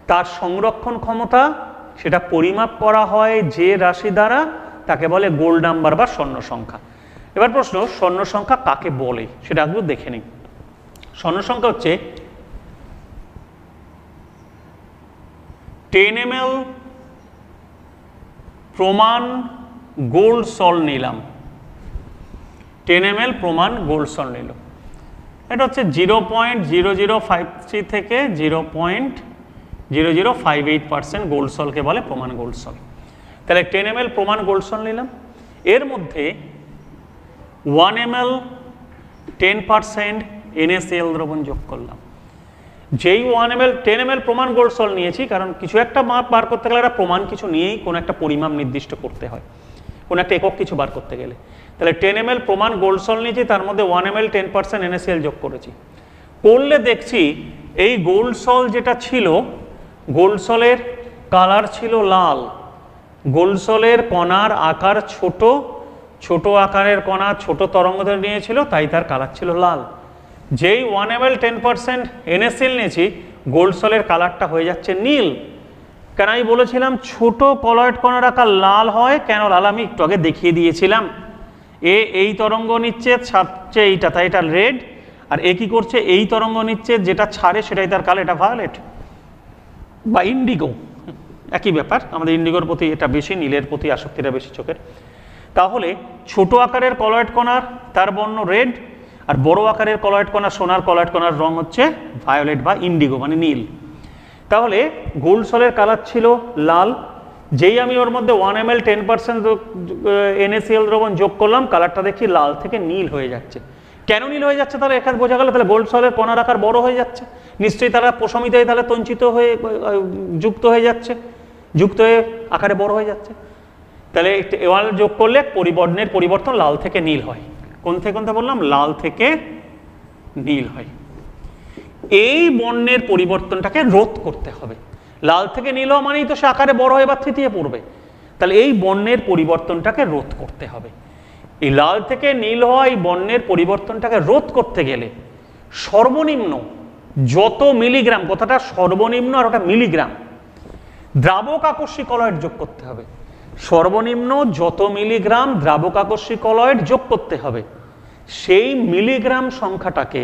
তার সংরক্ষণ ক্ষমতা সেটা পরিমাপ করা হয় যে রাশি দ্বারা, তাকে বলে গোল্ড নাম্বার বা স্বর্ণ সংখ্যা। এবার প্রশ্ন, স্বর্ণ সংখ্যা কাকে বলে সেটা একটু দেখে নিই। স্বর্ণ সংখ্যা হচ্ছে 10 ml প্রমাণ গোল্ড সল্ট নিলাম, 10 ml প্রমাণ গোল্ড সল্ট নিল, এটা হচ্ছে 0.0053 থেকে 0.0058% গোল্ড সল্টকে বলে প্রমাণ গোল্ড সল্ট। তাহলে 10 ml প্রমাণ গোল্ড সল্ট নিলাম, এর মধ্যে 1 ml 10% NaCl দ্রবণ যোগ করলাম। যেই 10 ml প্রমাণ গোল্ড সল্ট নিয়েছি, কারণ কিছু একটা মাপ বার করতে গেলে একটা প্রমাণ কিছু নিয়েই কোনো একটা পরিমাপ নির্দিষ্ট করতে হয়, কোনো একটা একক কিছু বার করতে গেলে। তাহলে 10 ml প্রমাণ গোল্ড সল্ট নিয়েছি, তার মধ্যে 1 ml 10% NaCl যোগ করেছি। করলে দেখছি এই গোল্ড সল্ট যেটা ছিল, গোল্ড সল্টের কালার ছিল লাল। গোল্ড সল্টের কণার আকার ছোট, ছোট আকারের কণা ছোট তরঙ্গদৈর্ঘ্য নিয়েছিল, তাই তার কালার ছিল লাল। যেই 1 ml 10% NaCl নিয়েছি, গোল্ড সল্টের কালারটা হয়ে যাচ্ছে নীল। কেন আমি বলেছিলাম ছোট কলয়েড কণার আকার লাল হয়, কেন লাল আমি একটু আগে দেখিয়ে দিয়েছিলাম। এই তরঙ্গ নিচ্ছে, ছাড়ছে এইটা, তাই এটা রেড। আর এ কি করছে? এই তরঙ্গ নিচ্ছে, যেটা ছাড়ে সেটাই তার কালো, এটা ভায়োলেট বা ইন্ডিগো, একই ব্যাপার। আমাদের ইন্ডিগোর প্রতি এটা বেশি, নীলের প্রতি আসক্তিটা বেশি চোখের। তাহলে ছোট আকারের কলয়েড কণার তার বর্ণ রেড, আর বড় আকারের কলয়েড কণা, সোনার কলয়েড কণার রং হচ্ছে ভায়োলেট বা ইন্ডিগো মানে নীল। তাহলে গোল্ড সল্টের কালার ছিল লাল, যেই আমি ওর মধ্যে 1 ml 10% NaCl দ্রবণ যোগ করলাম, কালারটা দেখি লাল থেকে নীল হয়ে যাচ্ছে। কেন নীল হয়ে যাচ্ছে? তাহলে এখানে বোঝা গেল, তাহলে গোল্ড সল্টের কণার আকার বড় হয়ে যাচ্ছে, নিশ্চয়ই তারা প্রশমিতায় তাহলে তঞ্চিত হয়ে যুক্ত হয়ে যাচ্ছে, যুক্ত হয়ে আকারে বড় হয়ে যাচ্ছে। তাহলে যোগ করলে পরিবর্তন লাল থেকে নীল হয়। কোন থেকে কোনটা বললাম? লাল থেকে নীল হয়। এই বর্ণের পরিবর্তনটাকে রোধ করতে হবে। লাল থেকে নীল হওয়া মানেই তো সে আকারে বড় হয়ে বা তৃতীয় পড়বে, তাহলে এই বর্ণের পরিবর্তনটাকে রোধ করতে হবে। এই লাল থেকে নীল হওয়া এই বর্ণের পরিবর্তনটাকে রোধ করতে গেলে সর্বনিম্ন যত মিলিগ্রাম, কথাটা সর্বনিম্ন আর ওটা মিলিগ্রাম, দ্রাবক আকর্ষী কলয়েড যোগ করতে হবে। সর্বনিম্ন যত মিলিগ্রাম দ্রাবক আকর্ষী কলয়েড যোগ করতে হবে, সেই মিলিগ্রাম সংখ্যাটাকে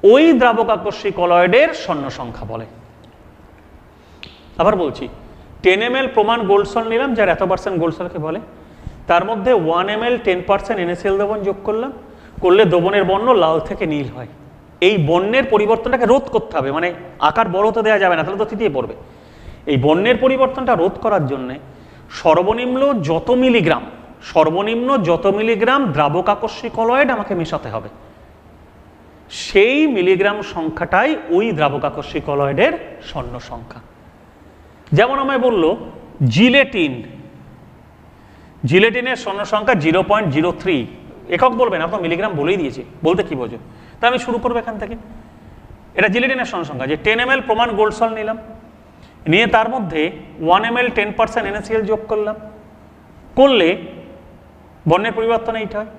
ওই দ্রাবক আকর্ষী কলয়েডের স্বর্ণ সংখ্যা বলে। আবার বলছি, 10 ml প্রমাণ গোল্ড সল্ট নিলাম, যার এত পার্সেন্ট গোল্ড সল্টকে বলে, তার মধ্যে 1 ml 10% NaCl দ্রবণ যোগ করলাম, করলে দ্রবণের বর্ণ লাল থেকে নীল হয়। এই বর্ণের পরিবর্তনটাকে রোধ করতে হবে, মানে আকার বড় তো দেওয়া যাবে না, তাহলে তো তৃতীয় পড়বে। এই বর্ণের পরিবর্তনটা রোধ করার জন্য সর্বনিম্ন যত মিলিগ্রাম দ্রাবক আকর্ষী কলয়েড আমাকে মেশাতে হবে, সেই মিলিগ্রাম সংখ্যাটাই ওই দ্রাবক আকর্ষী কলয়েডের স্বর্ণ সংখ্যা। যেমন আমায় বলল জিলেটিনের স্বর্ণ সংখ্যা 0.03, একক বলবেন, আপনার মিলিগ্রাম বলেই দিয়েছে, বলতে কি বোঝো? তা আমি শুরু করবো এখান থেকে। এটা জিলেটিনের স্বর্ণ সংখ্যা, যে 10 ml প্রমাণ গোল্ড সল্ট নিলাম, নিয়ে তার মধ্যে 1 ml 10% NaCl যোগ করলাম, করলে বর্ণের পরিবর্তন এইটা হয়।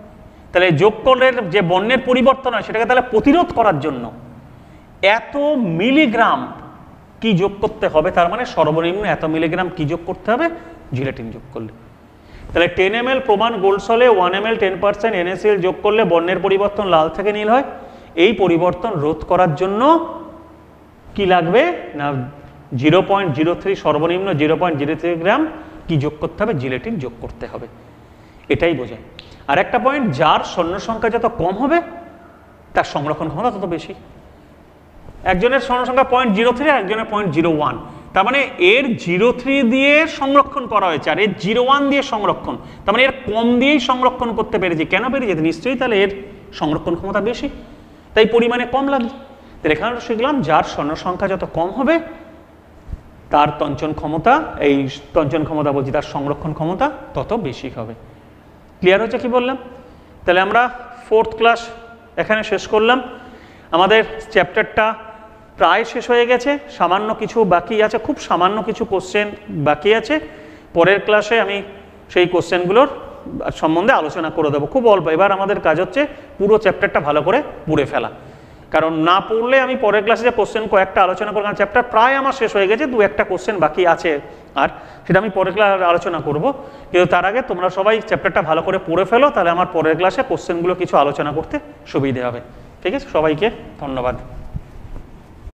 তাহলে যোগ করলে যে বর্ণের পরিবর্তন হয় সেটাকে তাহলে প্রতিরোধ করার জন্য এত মিলিগ্রাম কি যোগ করতে হবে, তার মানে সর্বনিম্ন এত মিলিগ্রাম কি যোগ করতে হবে? জিলেটিন যোগ করলে। তাহলে 10 ml প্রমাণ গোল্ড সলে 1 ml 10% NaCl যোগ করলে বর্ণের পরিবর্তন লাল থেকে নীল হয়। এই পরিবর্তন রোধ করার জন্য কি লাগবে না 0.03 সর্বনিম্ন 0.03 গ্রাম কি যোগ করতে হবে? জিলেটিন যোগ করতে হবে। এটাই বোঝায়। আর একটা পয়েন্ট, যার স্বর্ণ সংখ্যা যত কম হবে তার সংরক্ষণ ক্ষমতা তত বেশি। একজনের স্বর্ণ সংখ্যা 0.03 আর একজনের 0.01, তার মানে এর 0.3 দিয়ে সংরক্ষণ করা হয়েছে আর এর 0.1 দিয়ে সংরক্ষণ, তার মানে এর কম দিয়েই সংরক্ষণ করতে পেরেছে। কেন পেরেছে? নিশ্চয়ই তাহলে এর সংরক্ষণ ক্ষমতা বেশি, তাই পরিমাণে কম লাগছে। তাহলে এখানে শিখলাম যার স্বর্ণ সংখ্যা যত কম হবে তার তঞ্চন ক্ষমতা, বলছি তার সংরক্ষণ ক্ষমতা তত বেশি হবে। ক্লিয়ার হচ্ছে কি বললাম? তাহলে আমরা 4th ক্লাস এখানে শেষ করলাম। আমাদের চ্যাপ্টারটা প্রায় শেষ হয়ে গেছে, সামান্য কিছু বাকি আছে, খুব সামান্য কিছু কোশ্চেন বাকি আছে। পরের ক্লাসে আমি সেই কোশ্চেনগুলোর সম্বন্ধে আলোচনা করে দেবো, খুব অল্প। এবার আমাদের কাজ হচ্ছে পুরো চ্যাপ্টারটা ভালো করে পড়ে ফেলা, কারণ না পড়লে আমি পরের ক্লাসে যে কোশ্চেন কয়েকটা আলোচনা করব, কারণ চ্যাপ্টার প্রায় আমার শেষ হয়ে গেছে, 2-1টা কোশ্চেন বাকি আছে, আর সেটা আমি পরের ক্লাসে আলোচনা করব। কিন্তু তার আগে তোমরা সবাই চ্যাপ্টারটা ভালো করে পড়ে ফেলো, তাহলে আমার পরের ক্লাসে কোশ্চেনগুলো কিছু আলোচনা করতে সুবিধে হবে। ঠিক আছে, সবাইকে ধন্যবাদ।